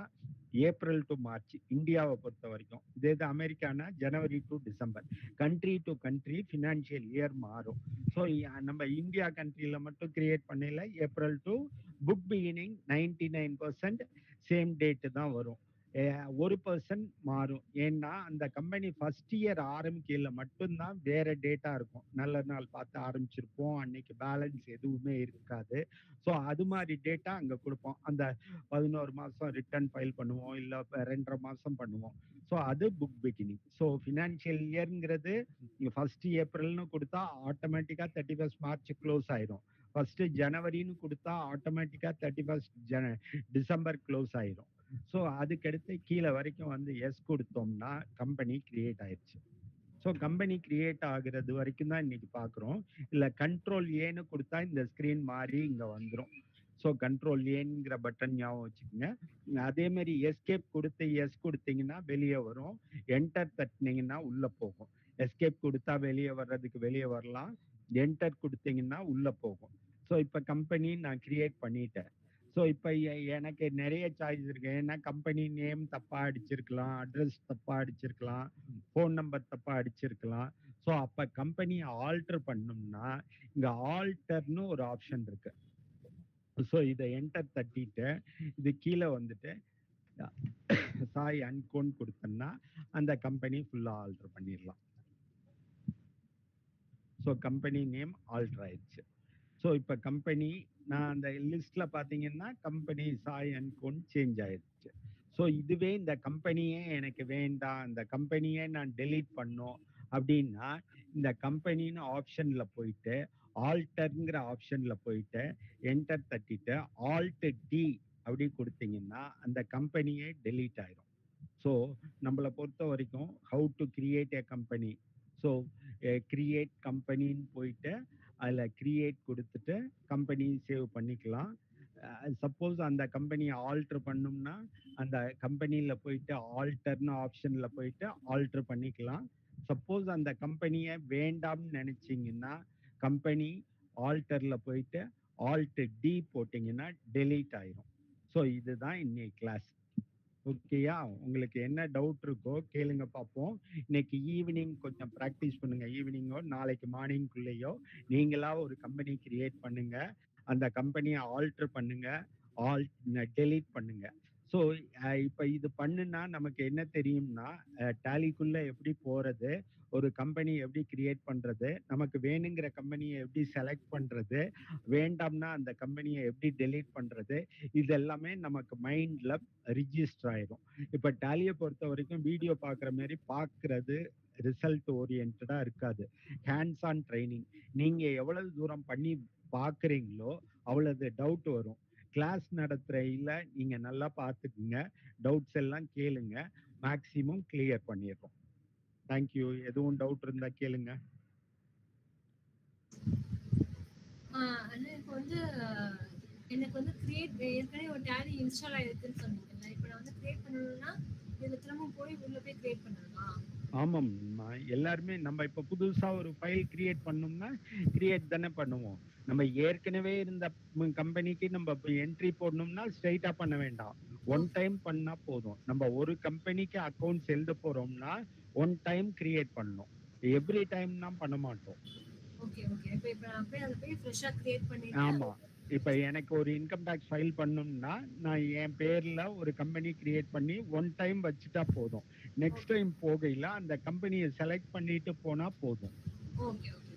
ஏப்ரல் டு மார்ச் இந்தியாவை பொறுத்த வரைக்கும். இதே Americana January to December. Country to country financial year மாறும். ஸோ நம்ம இந்தியா கண்ட்ரியில மட்டும் கிரியேட் பண்ணல, April to book beginning 99% same date தான் வரும். ஒரு பர்சன்ட் மாறும். ஏன்னா அந்த கம்பெனி ஃபர்ஸ்ட் இயர் ஆரம்பிக்கையில மட்டும்தான் வேற டேட்டா இருக்கும். நல்ல நாள் பார்த்து ஆரம்பிச்சிருப்போம், அன்னைக்கு பேலன்ஸ் எதுவுமே இருக்காது. ஸோ அது மாதிரி டேட்டா அங்க கொடுப்போம். அந்த 11 மாசம் ரிட்டர்ன் ஃபைல் பண்ணுவோம், இல்ல 2.5 மாசம் பண்ணுவோம். ஸோ அது புக் பிகினிங். ஸோ ஃபினான்ஷியல் இயர்ங்கிறது ஃபர்ஸ்ட் ஏப்ரல்னு கொடுத்தா ஆட்டோமேட்டிக்கா 31 மார்ச் க்ளோஸ் ஆயிரும். ஃபர்ஸ்ட் ஜனவரின்னு கொடுத்தா ஆட்டோமேட்டிக்கா 31 டிசம்பர் க்ளோஸ் ஆயிரும். ஸோ அதுக்கடுத்து கீழே வரைக்கும் வந்து எஸ் கொடுத்தோம்னா கம்பெனி கிரியேட் ஆயிடுச்சு. ஸோ கம்பெனி கிரியேட் ஆகுறது வரைக்கும் தான் இன்னைக்கு பார்க்குறோம். இல்லை கண்ட்ரோல் ஏன்னு கொடுத்தா இந்த ஸ்க்ரீன் மாறி இங்கே வந்துடும். ஸோ கண்ட்ரோல் ஏங்கிற பட்டன் ஞாபகம் வச்சுக்கோங்க. அதே மாதிரி எஸ்கேப் கொடுத்து எஸ் கொடுத்தீங்கன்னா வெளியே வரும், என்டர் தட்டினீங்கன்னா உள்ள போகும். எஸ்கேப் கொடுத்தா வெளியே வர்றதுக்கு வெளியே வரலாம், என்டர் கொடுத்தீங்கன்னா உள்ள போகும். ஸோ இப்போ கம்பெனி நான் கிரியேட் பண்ணிட்டேன். ஸோ இப்போ எனக்கு நிறைய சாய்ஸ் இருக்கு. ஏன்னா கம்பெனி நேம் தப்பா அடிச்சிருக்கலாம், அட்ரஸ் தப்பா அடிச்சிருக்கலாம், ஃபோன் நம்பர் தப்பா அடிச்சிருக்கலாம். ஸோ அப்போ கம்பெனி ஆல்டர் பண்ணோம்னா இங்க ஆல்டர்னு ஒரு ஆப்ஷன் இருக்கு. ஸோ இதை என்டர் தட்டிட்டு இது கீழே வந்துட்டு சாய் அன்கோன் கொடுத்தோம்னா அந்த கம்பெனி ஃபுல்லா ஆல்டர் பண்ணிடலாம். ஸோ கம்பெனி நேம் ஆல்டர் ஆயிடுச்சு. ஸோ இப்போ கம்பெனி நான் அந்த லிஸ்ட்ல பார்த்தீங்கன்னா கம்பெனி சாய் அன்கோன் சேஞ்ச் ஆயிடுச்சு. ஸோ இதுவே இந்த கம்பெனியே எனக்கு வேண்டாம், இந்த கம்பெனியே நான் டெலீட் பண்ணோம் அப்படின்னா இந்த கம்பெனின்னு ஆப்ஷன்ல போயிட்டு ஆல்டர்ங்கிற ஆப்ஷன்ல போயிட்டு என்டர் தட்டிட்டு ஆல்ட் டி அப்படி கொடுத்தீங்கன்னா அந்த கம்பெனியே டெலீட் ஆயிரும். ஸோ நம்மளை பொறுத்த வரைக்கும் how to create a company. So create கம்பெனின்னு போயிட்டு அதில் கிரியேட் கொடுத்துட்டு கம்பெனி சேவ் பண்ணிக்கலாம். சப்போஸ் அந்த கம்பெனியை ஆல்டர் பண்ணோம்னா அந்த கம்பெனியில் போயிட்டு ஆல்டர்னு ஆப்ஷனில் போயிட்டு ஆல்டர் பண்ணிக்கலாம். சப்போஸ் அந்த கம்பெனியை வேண்டாம்னு நினச்சிங்கன்னா கம்பெனி ஆல்டரில் போயிட்டு ஆல்ட் டி போட்டிங்கன்னா டெலீட் ஆயிரும். ஸோ இதுதான் இன்னைக்கு கிளாஸ். ஓகேயா? உங்களுக்கு என்ன டவுட் இருக்கோ கேளுங்க பார்ப்போம். இன்னைக்கு ஈவினிங் கொஞ்சம் ப்ராக்டிஸ் பண்ணுங்க. ஈவினிங்கோ நாளைக்கு மார்னிங்குள்ளேயோ நீங்களா ஒரு கம்பெனி கிரியேட் பண்ணுங்க, அந்த கம்பெனியை ஆல்டர் பண்ணுங்க, டெலீட் பண்ணுங்க. ஸோ இப்போ இது பண்ணுனா நமக்கு என்ன தெரியும்னா டேலிக்குள்ள எப்படி போறது, ஒரு கம்பெனி எப்படி கிரியேட் பண்றது, நமக்கு வேணுங்கிற கம்பெனியை எப்படி செலக்ட் பண்றது, வேண்டாம்னா அந்த கம்பெனியை எப்படி டெலீட் பண்றது, இது எல்லாமே நமக்கு மைண்ட்ல ரிஜிஸ்டர் ஆயிடும். இப்போ டேலியை பொறுத்த வரைக்கும் வீடியோ பார்க்குற மாதிரி பார்க்கறது ரிசல்ட் ஓரியன்டா இருக்காது. Hands on training. நீங்க எவ்வளவு தூரம் பண்ணி பார்க்குறீங்களோ அவ்வளவு டவுட் வரும். கிளாஸ் நடத்துறையில நீங்க நல்லா பார்த்துக்குங்க, டவுட்ஸ் எல்லாம் கேளுங்க, மேக்சிமம் கிளியர் பண்ணிடுறோம். தேங்க்யூ. எதுவும் டவுட் இருந்தா கேளுங்க. இப்போ வந்து எனக்கு வந்து கிரியேட் ஏற்கனவே ஒரு டேலி இன்ஸ்டால் ஆயிருக்குன்னு சொன்னீங்கல்ல, இப்போ நான் வந்து கிரியேட் பண்ணணும்னா இதுல திரும்ப போய் உள்ள போய் கிரியேட் பண்ணணுமா? ஆமாம், எல்லாருமே நம்ம இப்ப புதுசா ஒரு ஃபைல் கிரியேட் பண்ணோம்னா கிரியேட் தானே பண்ணுவோம். நம்ம ஏற்கனவே இருந்த கம்பெனிக்கு நம்ம என்ட்ரி போடணும்னா ஸ்ட்ரைட்டா பண்ண வேண்டாம், ஒன் டைம் பண்ணா போதும். நம்ம ஒரு கம்பெனிக்கு அக்கௌண்ட்ஸ் எழுத போறோம்னா ஒன் டைம் கிரியேட் பண்ணணும், எவ்ரி டைம்னா பண்ண மாட்டோம். Okay okay. இப்போ நான் போய் அதை போய் ஃப்ரெஷ்ஷா கிரியேட் பண்ணிட்டு. ஆமா, இப்ப எனக்கு ஒரு இன்கம் டாக்ஸ் ஃபைல் பண்ணணும்னா நான் என் பேர்ல ஒரு கம்பெனி கிரியேட் பண்ணி ஒன் டைம் வச்சுட்டா போதும். நெக்ஸ்ட் டைம் போகையில அந்த கம்பெனியை செலக்ட் பண்ணிட்டு போனா போதும். Okay okay.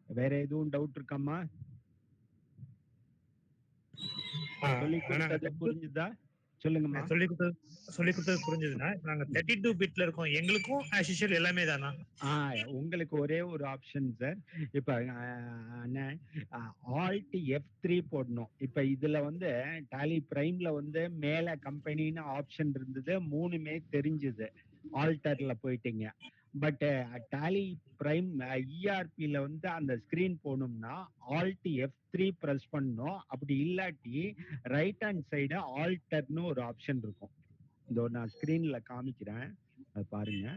வேற எதுவும் டவுட் இருக்காமா? சொல்லி கொடுத்தது புரிஞ்சுதா? சொல்லுங்கம்மா. சொல்லி கொடுத்தது புரிஞ்சதுன்னா நாங்க 32 பிட்ல இருக்கோம், எங்களுக்கும் as usual எல்லாமே தானா? உங்களுக்கு ஒரே ஒரு ஆப்ஷன் சார். இப்ப ஆல்ட் F3 போடணும். இப்ப இதுல வந்து டாலி பிரைம்ல வந்து மேல கம்பெனின்னு ஆப்ஷன் இருந்தது, மூணுமே தெரிஞ்சது. ஆல்டர்ல போயிட்டீங்க. பட் டாலி பிரைம் இஆர்பில வந்து அந்த ஸ்கிரீன் போகணும்னா ஆல்ட் F3 பிரஸ் பண்ணணும். அப்படி இல்லாட்டி ரைட் ஹேண்ட் சைடு ஆல்டர்னு ஒரு ஆப்ஷன் இருக்கும். இதோ நான் ஸ்கிரீன்ல காமிக்கிறேன், அது பாருங்க.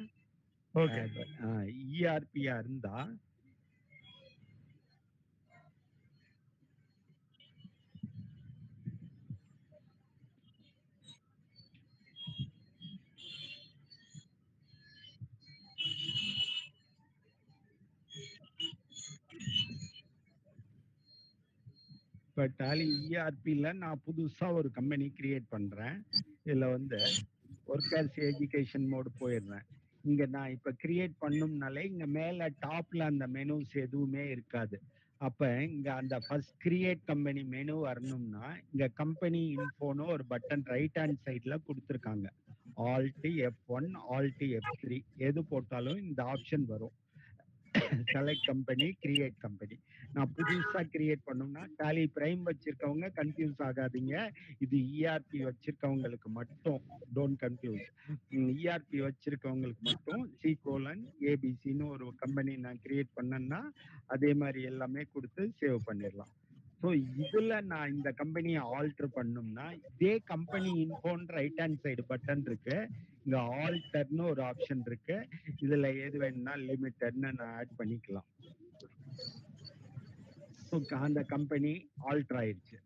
இஆர்பியா இருந்தா இப்ப டாலி இஆர்பில நான் புதுசா ஒரு கம்பெனி கிரியேட் பண்றேன். இதுல வந்து ஒர்க்கர்ஸ் எஜுகேஷன் மோடு போயிடுறேன். இங்க நான் இப்ப கிரியேட் பண்ணும்னாலே இங்க மேல டாப்ல அந்த மெனுஸ் எதுவுமே இருக்காது. அப்ப இங்க அந்த ஃபர்ஸ்ட் கிரியேட் கம்பெனி மெனு வரணும்னா இங்க கம்பெனி இன்ஃபோன்னு ஒரு பட்டன் ரைட் ஹேண்ட் சைட்ல கொடுத்துருக்காங்க. ஆல்ட் F1 ஆல்ட் F3 எது போட்டாலும் இந்த ஆப்ஷன் வரும். Select company, create company. நான் புதுசா கிரியேட் பண்ணோம்னா டாலி பிரைம் வச்சிருக்கவங்க கன்ஃபியூஸ் ஆகாதீங்க. இது இஆர்பி வச்சிருக்கவங்களுக்கு மட்டும், டோன்ட் கன்ஃபியூஸ். இஆர்பி வச்சிருக்கவங்களுக்கு மட்டும் C:ABC ஒரு கம்பெனி நான் கிரியேட் பண்ணேன்னா அதே மாதிரி எல்லாமே கொடுத்து சேவ் பண்ணிடலாம். ஸோ இதுல நான் இந்த கம்பெனியை ஆல்டர் பண்ணோம்னா இதே கம்பெனி இன்ஃபோன் ரைட் ஹேண்ட் சைடு பட்டன் இருக்கு. இங்க ஆல்டர்னு ஒரு ஆப்ஷன் இருக்கு. இதுல எது வேணும்னா லிமிட்டட்னு நான் ஆட் பண்ணிக்கலாம். அந்த கம்பெனி ஆல்டர் ஆயிடுச்சு.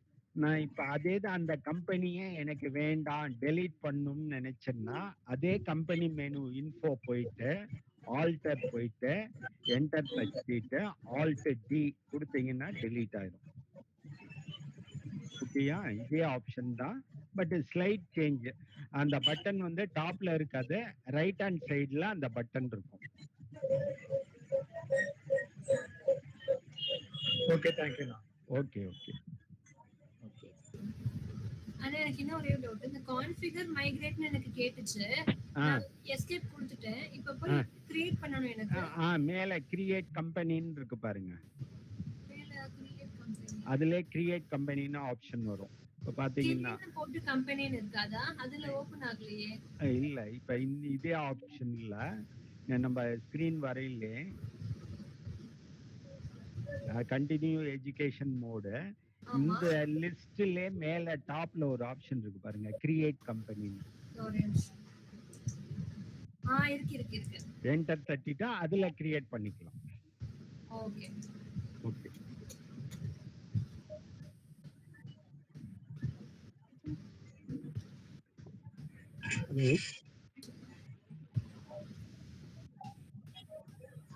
நான் இப்ப அதே தான் அந்த கம்பெனியே எனக்கு வேண்டாம் டெலீட் பண்ணணும்னு நினைச்சேன்னா அதே கம்பெனி மெனு இன்ஃபோ போயிட்டு ஆல்டர் போயிட்டு என்டர் தட்டிட்டு ஆல்ட் D கொடுத்தீங்கன்னா டெலீட் ஆயிடும். ஓகேயா? இதே ஆப்ஷன் தான், பட் ஸ்லைட் சேஞ்ச். அந்த பட்டன் வந்து டாப்ல இருக்காது, ரைட் ஹேண்ட் சைடுல அந்த பட்டன் இருக்கும். Okay, thank you. Okay okay okay. ஆனா எனக்கு இன்னும் ஒரே டவுட். இந்த கான்ஃபிகர் மைக்ரேட்னு எனக்கு கேட்டுச்சு. எஸ்கேப் கொடுத்துட்டேன். இப்போ போய் கிரியேட் பண்ணனும் எனக்கு. மேல கிரியேட் கம்பெனின்னு இருக்கு பாருங்க. மேல கிரியேட் கம்பெனி. அதுல கிரியேட் கம்பெனின்னு ஆப்ஷன் வரும். இப்ப பாத்தீங்கன்னா போட்டு கம்பெனின்னு இருக்காதா? அதுல ஓபன் ஆகலையே. இல்ல, இப்ப இதே ஆப்ஷன்ல நம்ம ஸ்கிரீன் வரையிலே கண்டினியூ எஜுகேஷன் மோடு இந்த லிஸ்ட்ல மேல டாப்ல ஒரு ஆப்ஷன் இருக்கு பாருங்க, கிரியேட் கம்பெனி. இருக்கு. என்டர் தட்டிட்டா அதுல கிரியேட் பண்ணிக்கலாம். Okay okay.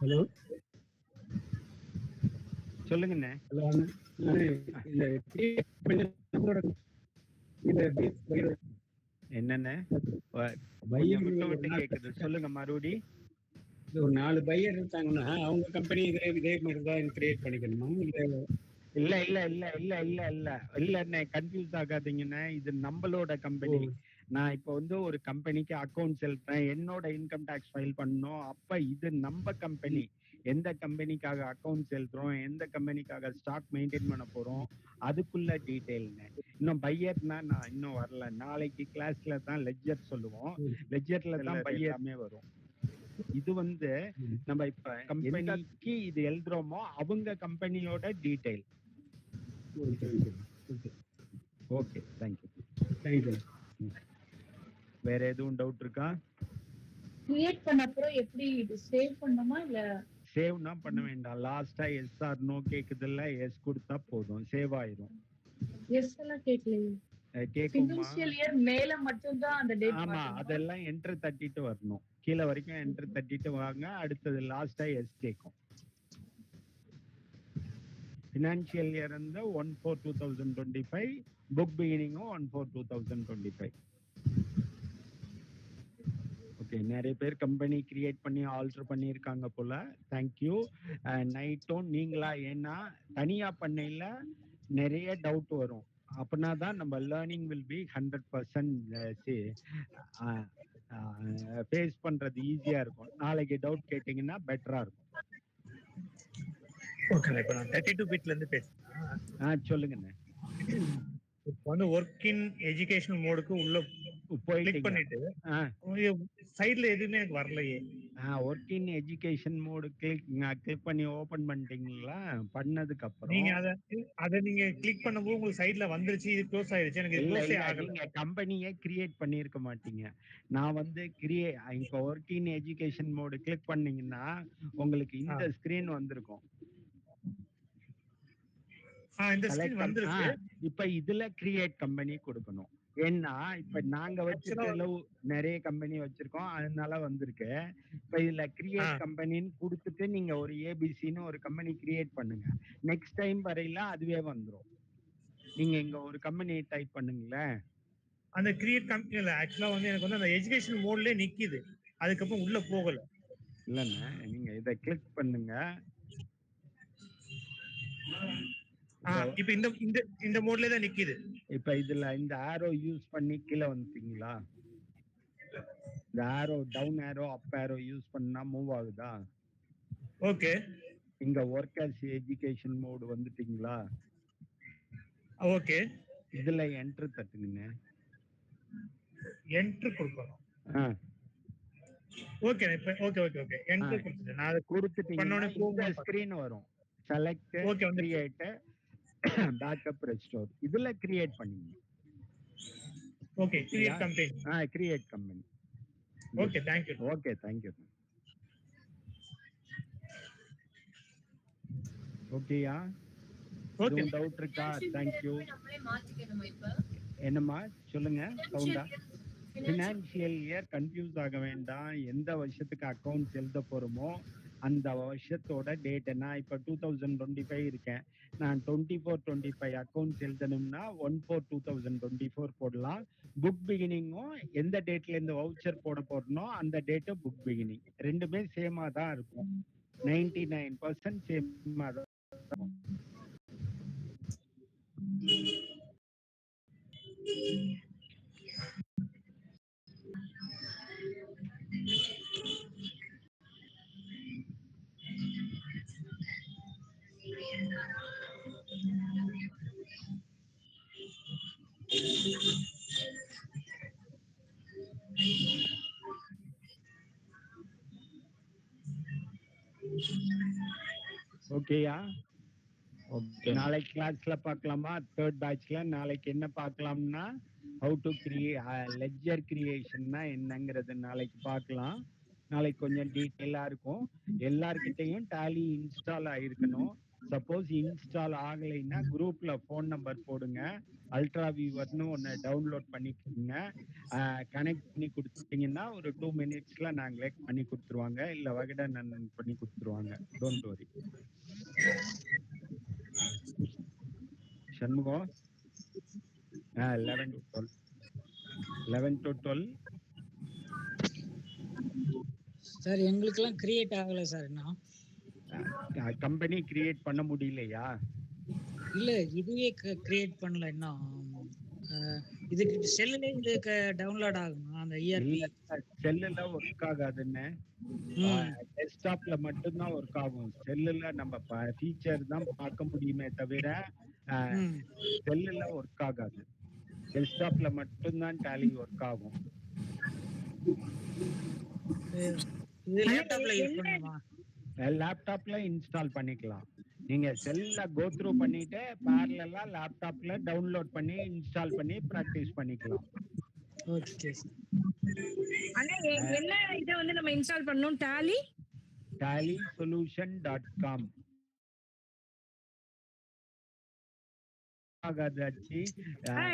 ஹலோ, சொல்லுங்கண்ணே. என்னண்ணே விட்டு கேக்குது, சொல்லுங்க மறுபடி. ஒரு 4 பையர் இருக்காங்கன்னா அவங்க கம்பெனி இதே மாதிரி தான் கிரியேட் பண்ணிக்கணுமா? இல்ல இல்ல இல்ல இல்ல இல்ல இல்ல இல்லண்ணே, கன்ஃபியூஸ் ஆகாதீங்கண்ணே. இது நம்மளோட கம்பெனி. நான் இப்ப வந்து ஒரு கம்பெனிக்கு அக்கௌண்ட் செலுத்துறேன், என்னோட இன்கம் டாக்ஸ் ஃபைல் பண்ணணும். அப்ப இது நம்ம கம்பெனி. எந்த கம்பெனிக்காக அக்கௌண்ட் செலுத்துறோம், எந்த கம்பெனிக்காக ஸ்டாக் மெயின்டைன் பண்ண போறோம், அதுக்குள்ள டீடைல்னு. இன்னும் பையர்னா நான் இன்னும் வரல. நாளைக்கு கிளாஸ்ல தான் லெட்ஜர் சொல்லுவோம். லெட்ஜர்ல தான் பையர்மே வரும். இது வந்து நம்ம இப்ப கம்பெனிக்கு இது எழுதுறோமோ அவங்க கம்பெனியோட டீடைல். Okay, thank you. வேற எதுவும் டவுட் இருக்கா? கிரியேட் பண்ண அப்புறம் எப்படி இது சேவ் பண்ணணுமா இல்ல? சேவ்னா பண்ண வேண்டாம். லாஸ்டா எஸ் ஆர் நோ கேக்குதுல்ல, எஸ் கொடுத்தா போதும், சேவ் ஆயிடும். எஸ் எல்லாம் கேட்கலையே. கேக்குமா? இயர் மேல மட்டும் தான் அந்த டேட். ஆமா, அதெல்லாம் என்டர் தட்டிட்டு வரணும். கீழ வரைக்கும் என்டர் தட்டிட்டு வாங்க. அடுத்தது லாஸ்டா எஸ் கேக்கும். ஃபினான்ஷியல் இயர் வந்து 1/4/2025, புக் பிகினிங்கும் 1/4/2025. ஓகே, நிறைய பேர் கம்பெனி கிரியேட் பண்ணி ஆல்டர் பண்ணியிருக்காங்க போல. தேங்க்யூ. நைட்டும் நீங்களா, ஏன்னா தனியா பண்ணையில நிறைய டவுட் வரும். அப்படின்னா தான் நம்ம லேர்னிங் வில் பி 100% ஃபேஸ் பண்றது ஈஸியா இருக்கும். நாளைக்கு டவுட் கேட்டீங்கன்னா பெட்டரா இருக்கும். ஓகே, இப்போ நான் 32 பிட்ல இருந்து பேசுறேன். சொல்லுங்கண்ணே. இப்போ வந்து ஒர்க் இன் எஜுகேஷனல் மோடுக்கு உள்ள கிளிக் பண்ணிட்டு சைடுல எதுவுமே எனக்கு வரலையே. Work in education mode click பண்ணி ஓபன் பண்ணிட்டீங்களா? பண்ணதுக்கு அப்புறம் நீங்க அத நீங்க கிளிக் பண்ணும்போது உங்களுக்கு சைடுல வந்துருச்சு, இது க்ளோஸ் ஆயிருச்சு. எனக்கு க்ளோஸே ஆகல. நீங்க கம்பெனியே கிரியேட் பண்ணிருக்க மாட்டீங்க. நான் வந்து இப்போ work in education mode click பண்ணீங்கன்னா உங்களுக்கு இந்த ஸ்கிரீன் வந்திருக்கும். இந்த ஸ்கிரீன் வந்திருக்கு. இப்ப இதுல கிரியேட் கம்பெனி கொடுக்கணும். ஏன்னா இப்ப நாங்க வச்சிருக்க நிறைய கம்பெனி வச்சிருக்கோம், அதனால வந்திருக்கு. இப்ப இதுல கிரியேட் கம்பெனின்னு கொடுத்துட்டு நீங்க ஒரு ஏபிசின்னு ஒரு கம்பெனி கிரியேட் பண்ணுங்க. நெக்ஸ்ட் டைம் வரையில அதுவே வந்துரும். நீங்க இங்க ஒரு கம்பெனி டைப் பண்ணுங்களேன். அந்த கிரியேட் கம்பெனில ஆக்சுவலா வந்து எனக்கு வந்து அந்த எஜுகேஷன் மோட்லயே நிக்குது, அதுக்கப்புறம் உள்ள போகல. இல்லண்ணே, நீங்க இதை கிளிக் பண்ணுங்க. இப்ப இந்த இந்த இந்த மோட்ல தான் நிக்குது. இப்ப இதுல இந்த ஆரோ யூஸ் பண்ணி கீழே வந்துட்டீங்களா? இந்த ஆரோ டவுன் ஆரோ அப் ஆரோ யூஸ் பண்ணா மூவ் ஆகுதா? ஓகே. இங்க ஒர்க் அஸ் எஜுகேஷன் மோட் வந்துட்டீங்களா? ஓகே. இதுல என்டர் தட்டுங்க. என்டர் கொடுக்கணும். Okay okay okay okay enter கொடுத்துட்டேன். நான் அதை கொடுத்துட்டீங்கன்னா இந்த ஸ்கிரீன் வரும். Select, create, backup, restore. இதுல கிரியேட் பண்ணீங்க. Okay, create company. Create company. Okay, thank you. Okay, thank you. ஓகேயா? ஓகே, டவுட் இருக்கா? Thank you. நம்மளே மாத்திக்கணுமா இப்ப? என்னம்மா சொல்லுங்க சவுண்டா? ஃபினான்ஷியல் இயர் கன்ஃபியூஸ் ஆக வேண்டாம். எந்த வருஷத்துக்கு அக்கவுண்ட்ஸ் எழுத போறோமோ அந்த வருஷத்தோட டேட் என்ன. இப்போ 2025 இருக்கேன், நான் 24-25 அக்கவுண்ட்ஸ் எழுதணும்னா 1/4/2024 போடலாம். புக் பிகினிங்கும் எந்த டேட்ல இருந்து வவுச்சர் போட போறனோ அந்த டேட்டு புக் பிகினிங். ரெண்டுமே சேமா தான் இருக்கும். 99% சேமா தான் இருக்கும். ஓகேயா? நாளைக்கு கிளாஸ்ல பார்க்கலாமா? தேர்ட் பேட்ச்ல நாளைக்கு என்ன பார்க்கலாம்னா ஹவு டு கிரியேட் லெட்ஜர் கிரியேஷன்னா என்னங்கிறது நாளைக்கு பார்க்கலாம். நாளைக்கு கொஞ்சம் டீட்டெயிலா இருக்கும். எல்லார்கிட்டையும் டேலி இன்ஸ்டால் ஆயிருக்கணும். சப்போஸ் இன்ஸ்டால் ஆகலைன்னா குரூப்ல ஃபோன் நம்பர் போடுங்க. அல்ட்ரா வியூவர்னு ஒன்று டவுன்லோட் பண்ணிக்கோங்க. கனெக்ட் பண்ணி கொடுத்துட்டீங்கன்னா ஒரு 2 மினிட்ஸ்ல நாங்களே பண்ணி கொடுத்துருவாங்க. இல்லை வகடன் அண்ணன் பண்ணி கொடுத்துருவாங்க. Don't worry. Shanmugam 11 to 12 sir. எங்களுக்கெல்லாம் கிரியேட் ஆகல சார். இன்னும் கம்பெனி கிரியேட் பண்ண முடியலையா? இல்ல, இதுவே கிரியேட் பண்ணல இன்னும். இதுக்கு செல்லுல இதுக்கு டவுன்லோட் ஆகணும். அந்த இஆர்பி செல்லுல ஒர்க் ஆகாதுன்னு. டெஸ்க்டாப்ல மட்டும்தான் ஒர்க் ஆகும். செல்லுல நம்ம ஃபீச்சர் தான் பார்க்க முடியுமே தவிர செல்லுல ஒர்க் ஆகாது. டெஸ்க்டாப்ல மட்டும்தான் டேலி ஒர்க் ஆகும். லேப்டாப்ல இன்ஸ்டால் பண்ணிக்கலாம். நீங்க செல்ல கோ த்ரூ பண்ணிட்டு பேரலலா லேப்டாப்ல டவுன்லோட் பண்ணி இன்ஸ்டால் பண்ணி பிராக்டிஸ் பண்ணிக்கலாம். ஓகே. அண்ணா என்ன இத வந்து நம்ம இன்ஸ்டால் பண்ணனும்? tallysolution.com ஆகாதாச்சி.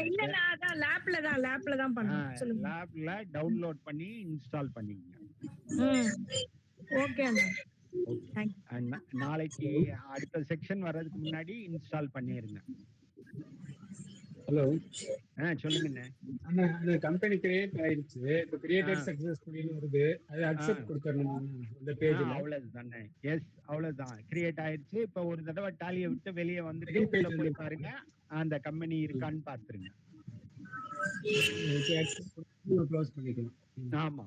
இல்ல அதான் லேப்ல தான் பண்ணனும். சொல்லுங்க. லேப்ல டவுன்லோட் பண்ணி இன்ஸ்டால் பண்ணிக்கங்க. ஓகே அண்ணா. நாளைக்கு அடுத்த செக்ஷன் வர்றதுக்கு முன்னாடி இன்ஸ்டால் பண்ணிருங்க. ஹலோ, சொல்லுங்க. அந்த கம்பெனி கிரியேட் ஆயிருச்சு. இப்போ கிரியேட்டட் சக்சஸ்ஃபுல்லி வருது. அது அக்செப்ட் கொடுக்கணும் அந்த பேஜ்ல. அவ்வளவுதானே. எஸ், அவ்வளவுதான். கிரியேட் ஆயிருச்சு. இப்போ ஒரு தடவை டாலியை விட்டு வெளியே வந்துட்டு உள்ள போய் பாருங்க, அந்த கம்பெனி இருக்கான்னு பாத்துருங்க. க்ளோஸ் பண்ணிக்கலாம். ஆமா,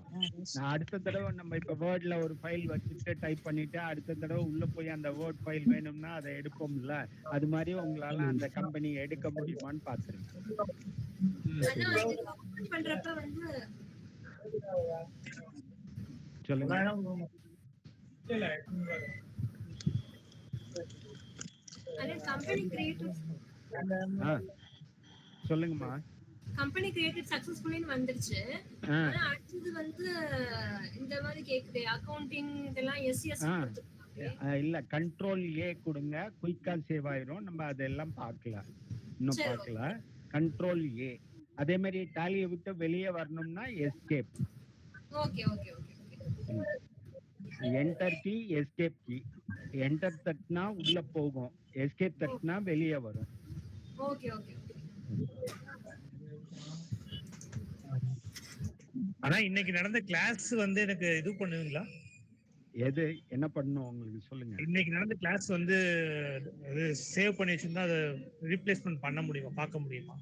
நான் அடுத்த தடவை நம்ம இப்ப வேர்ட்ல ஒரு ஃபைல் வச்சுட்டு டைப் பண்ணிட்டு அடுத்த தடவை உள்ள போய் அந்த வேர்ட் ஃபைல் வேணும்னா அதை எடுப்போம்ல, அது மாதிரி உங்களால அந்த கம்பெனி எடுக்க முடியுமான்னு பாத்துருங்க. சொல்லுங்க. சொல்லுங்கம்மா. கம்பெனி கிரியேட்டட் சக்சஸ்ஃபுல்லி வந்துருச்சு. ஆனா அடுத்து வந்து இந்த மாதிரி கேக்குது அக்கவுண்டிங் இதெல்லாம் எஸ்எஸ் இல்ல, கண்ட்ரோல் ஏ கொடுங்க, குயிக்கா சேவ் ஆயிரும். நம்ம அதெல்லாம் பார்க்கலாம், இன்னும் பார்க்கல. Control A. அதே மாதிரி டாலியை விட்டு வெளியே வரணும்னா escape. Okay okay okay. Enter key, escape key. Enter தட்டினா உள்ள போகும், எஸ்கேப் தட்டினா வெளியே வரும். Okay okay. ஆனா இன்னைக்கு நடந்த கிளாஸ் வந்து எனக்கு இது பண்ணுவீங்களா? எது என்ன பண்ணணும் உங்களுக்கு சொல்லுங்க. இன்னைக்கு நடந்த கிளாஸ் வந்து அது சேவ் பண்ணி வச்சிருந்தா அதை ரீப்ளேஸ்மெண்ட் பண்ண முடியுமா, பார்க்க முடியுமா?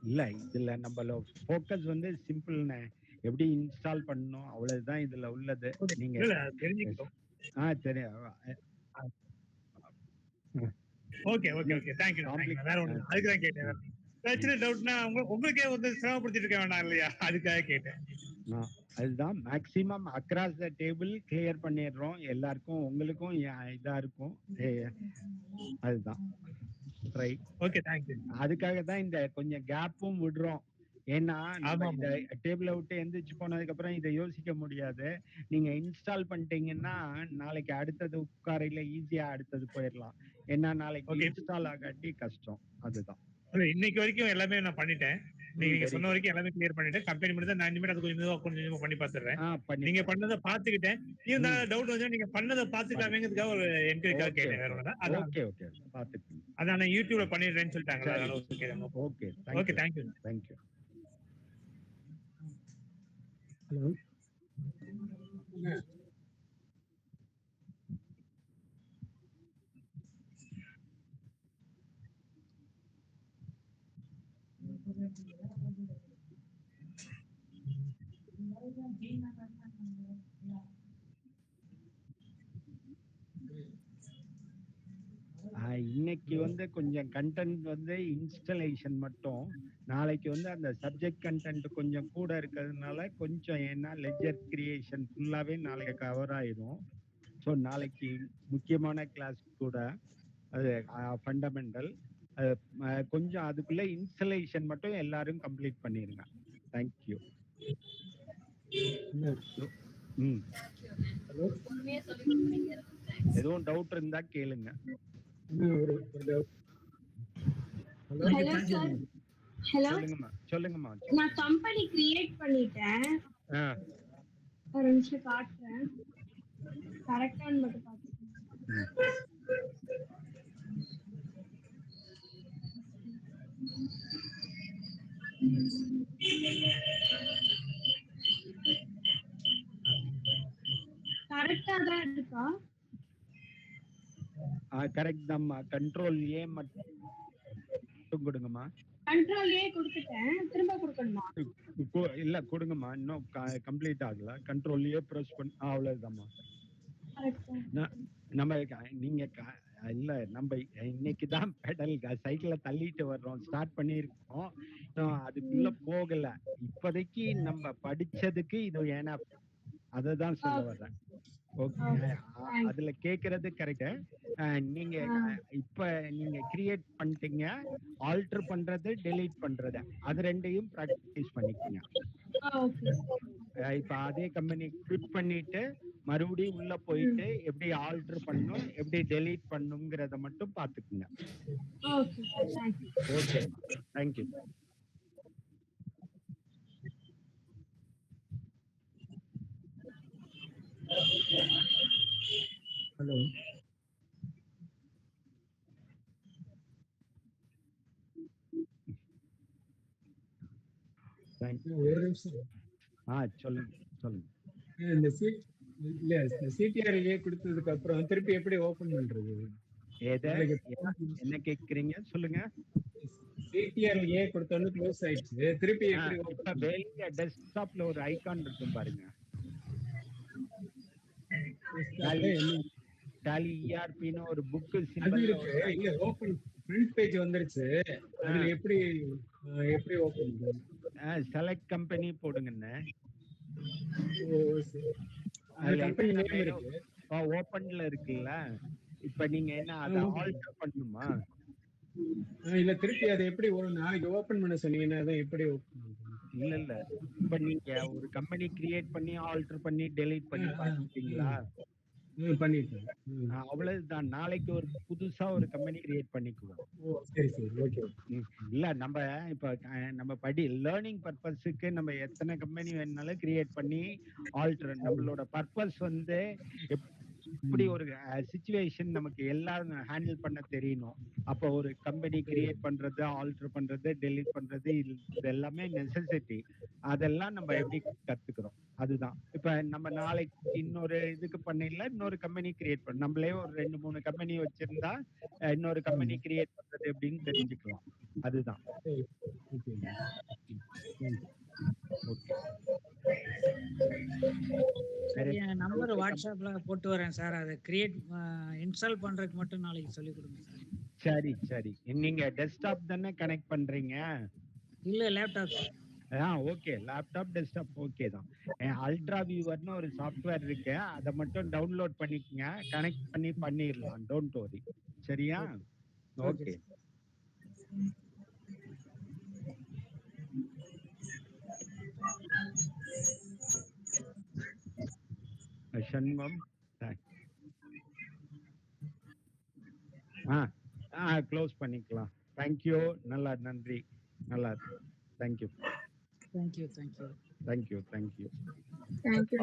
இல்ல இதுல நம்மள ஃபோக்கஸ் வந்து சிம்பிள்னே, எப்படி இன்ஸ்டால் பண்ணணும் அவ்வளவுதான் இதுல உள்ளது. நீங்க தெரிஞ்சுக்கிட்டோம். சரி. Okay okay okay. தேங்க்யூ. வேற ஒண்ணு அதுக்கு தான் கேட்டேன். சின்ன டவுட்னா உங்களுக்கே வந்து சிரமப்படுத்திட்டு இருக்க வேண்டாம் இல்லையா, அதுக்காக கேட்டேன். அதுதான் maximum across the table clear பண்ணிடுறோம் எல்லாருக்கும், உங்களுக்கும் இதா இருக்கும். அதுதான் ரைட். Okay thank you. அதுக்காக தான் இந்த கொஞ்சம் கேப்பும் விடுறோம். ஏன்னா நம்ம இந்த டேபிளை விட்டு எந்திரிச்சு போனதுக்கு அப்புறம் இதை யோசிக்க முடியாது. நீங்க இன்ஸ்டால் பண்ணிட்டீங்கன்னா நாளைக்கு அடுத்தது உட்காரையில ஈஸியா அடுத்தது போயிடலாம். ஏன்னா நாளைக்கு இன்ஸ்டால் ஆகாட்டி கஷ்டம். அதுதான் இன்னைக்கு வரைக்கும் எல்லாமே நான் பண்ணிட்டேன். நீங்க சொன்ன வரைக்கும் எல்லாமே கிளியர் பண்ணிட்டேன். கம்பெனி மட்டும் தான் நான் இனிமேல் அது கொஞ்சம் பண்ணி பார்த்துறேன். நீங்க பண்ணதை பாத்துக்கிட்டேன். இருந்தாலும் டவுட் வந்து நீங்க பண்ணதை பாத்துக்கலாமேங்கிறதுக்காக ஒரு என்கரேஜ் கேட்டேன். வேற ஒண்ணு. ஓகே ஓகே பாத்துக்கோங்க. அதான் நான் யூடியூப்ல பண்ணிடுறேன்னு சொல்லிட்டாங்க. Okay okay thank you. Thank you. Hello. இன்னைக்கு வந்து கொஞ்சம் கண்டென்ட் வந்து இன்ஸ்டலேஷன் மட்டும், நாளைக்கு வந்து அந்த சப்ஜெக்ட் கண்டென்ட் கொஞ்சம் கூட இருக்கிறதுனால கொஞ்சம், ஏன்னா லெட்ஜர் கிரியேஷன் ஃபுல்லாவே நாளைக்கு கவர் ஆயிடும். ஸோ நாளைக்கு முக்கியமான கிளாஸ் கூட அது ஃபண்டமெண்டல் கொஞ்சம் அதுக்குள்ள இன்ஸ்டலேஷன் மட்டும் எல்லாரும் கம்ப்ளீட் பண்ணிருங்க. தேங்க்யூ. எதுவும் டவுட் இருந்தா கேளுங்க. Hello sir. ஹலோ சொல்லுங்கம்மா. நான் கம்பெனி கிரியேட் பண்ணிட்டேன். ஒரு நிமிஷம் காட்டுறேன். கரெக்டான்னு மட்டும் பாத்துக்கோங்க. கரெக்டா தான் இருக்கா? கரெக்ட் தான்மா. கண்ட்ரோல் ஏ மட்டும் கொடுங்கம்மா. கண்ட்ரோல் ஏ கொடுத்துட்டேன். திரும்ப கொடுக்கணுமா? இல்ல கொடுங்கம்மா, இன்னும் கம்ப்ளீட் ஆகல. கண்ட்ரோல் ஏ பிரஸ் பண்ண அவ்வளவுதான்மா. நம்ம நீங்க இல்ல நம்ம இன்னைக்கு தான் பெடல் சைக்கிள தள்ளிட்டு வர்றோம், ஸ்டார்ட் பண்ணிருக்கோம். அதுக்குள்ள போகல. இப்போதைக்கு நம்ம படிச்சதுக்கு இது ஏன்னா அததான் சொல்ல வர்றேன். ஓகே, அதுல கேக்குறது கரெக்ட். நீங்க இப்ப நீங்க கிரியேட் பண்ணிட்டீங்க, ஆல்டர் பண்றது, டெலீட் பண்றது, அது ரெண்டையும் பிராக்டிஸ் பண்ணிக்கீங்க. இப்ப அதே கம்பெனி கிளிக் பண்ணிட்டு மறுபடியும் உள்ள போயிட்டு எப்படி ஆல்டர் பண்ணும், எப்படி டெலீட் பண்ணுங்கிறத மட்டும் பாத்துக்குங்க. Okay thank you. ஹலோ. ஒரு நிமிஷம். சொல்லுங்க. இந்த சிடிஆர்ஏ கொடுத்ததுக்கு அப்புறம் திருப்பி எப்படி ஓபன் பண்றது? என்ன கேக்குறீங்க சொல்லுங்க. சிடிஆர்ஏ கொடுத்தோன்னு க்ளோஸ் ஆயிடுச்சு, திருப்பி எப்படி ஓபன்? வெளிய டெஸ்க்டாப்ல ஒரு ஐகான் இருக்கும் பாருங்க, டாலி இஆர்பின்னு ஒரு புக் சிம்பல் இருக்கு. இல்ல ஓபன் ஃப்ரண்ட் பேஜ் வந்துருச்சு, அதுல எப்படி ஓபன் பண்றது? செலக்ட் கம்பெனி போடுங்கன்னு. ஓபன்ல இருக்குல்ல, இப்ப நீங்க என்ன அதை ஆல்டர் பண்ணுமா? இல்ல திருப்பி அதை எப்படி ஒரு நாளைக்கு ஓபன் பண்ண சொன்னீங்கன்னா அதை எப்படி ஓபன் பண்றது? இல்ல இப்ப நீங்க ஒரு கம்பெனி கிரியேட் பண்ணி ஆல்டர் பண்ணி டெலீட் பண்ணி பாத்தீங்களா? பண்ணிட்டேன். அவ்வளவுதான். நாளைக்கு ஒரு புதுசா ஒரு கம்பெனி கிரியேட் பண்ணிக்குவோம். இல்ல நம்ம படி லேர்னிங் பர்பஸுக்கு நம்ம எத்தனை கம்பெனி வேணாலும் கிரியேட் பண்ணி ஆல்டர். நம்மளோட பர்பஸ் வந்து இப்படி ஒரு சிச்சுவேஷன் நமக்கு எல்லாம் ஹேண்டில் பண்ண தெரியணும். அப்போ ஒரு கம்பெனி கிரியேட் பண்றது, ஆல்டர் பண்றது, டெலீட் பண்றது இது எல்லாமே நெசசிட்டி. அதெல்லாம் நம்ம எப்படி கத்துக்கிறோம் அதுதான். இப்ப நம்ம நாளைக்கு இன்னொரு இதுக்கு பண்ணிடல, இன்னொரு கம்பெனி கிரியேட் பண்ண நம்மளே ஒரு 2-3 கம்பெனி வச்சிருந்தா இன்னொரு கம்பெனி கிரியேட் பண்றது எப்படின்னு தெரிஞ்சுக்கலாம். அதுதான். சரி, என் நம்பர் வாட்ஸ்அப்ல போட்டு வரேன் சார். அதை கிரியேட் இன்ஸ்டால் பண்றதுக்கு மட்டும் நாளைக்கு சொல்லி கொடுங்க சார். சரி சரி. நீங்க டெஸ்க்டாப் தானே கனெக்ட் பண்றீங்க? இல்ல laptop. Okay, laptop desktop okay தான். அல்ட்ரா வியூவர்னு ஒரு சாஃப்ட்வேர் இருக்கு, அதை மட்டும் டவுன்லோட் பண்ணிக்கங்க, கனெக்ட் பண்ணி பண்ணிடலாம். Don't worry. சரியா? ஓகே. சண்முகம் க்ளோஸ் பண்ணிக்கலாம். தேங்க்யூ. நல்லா நன்றி. நல்லா thank you. Thank you thank you thank you thank you. Thank you.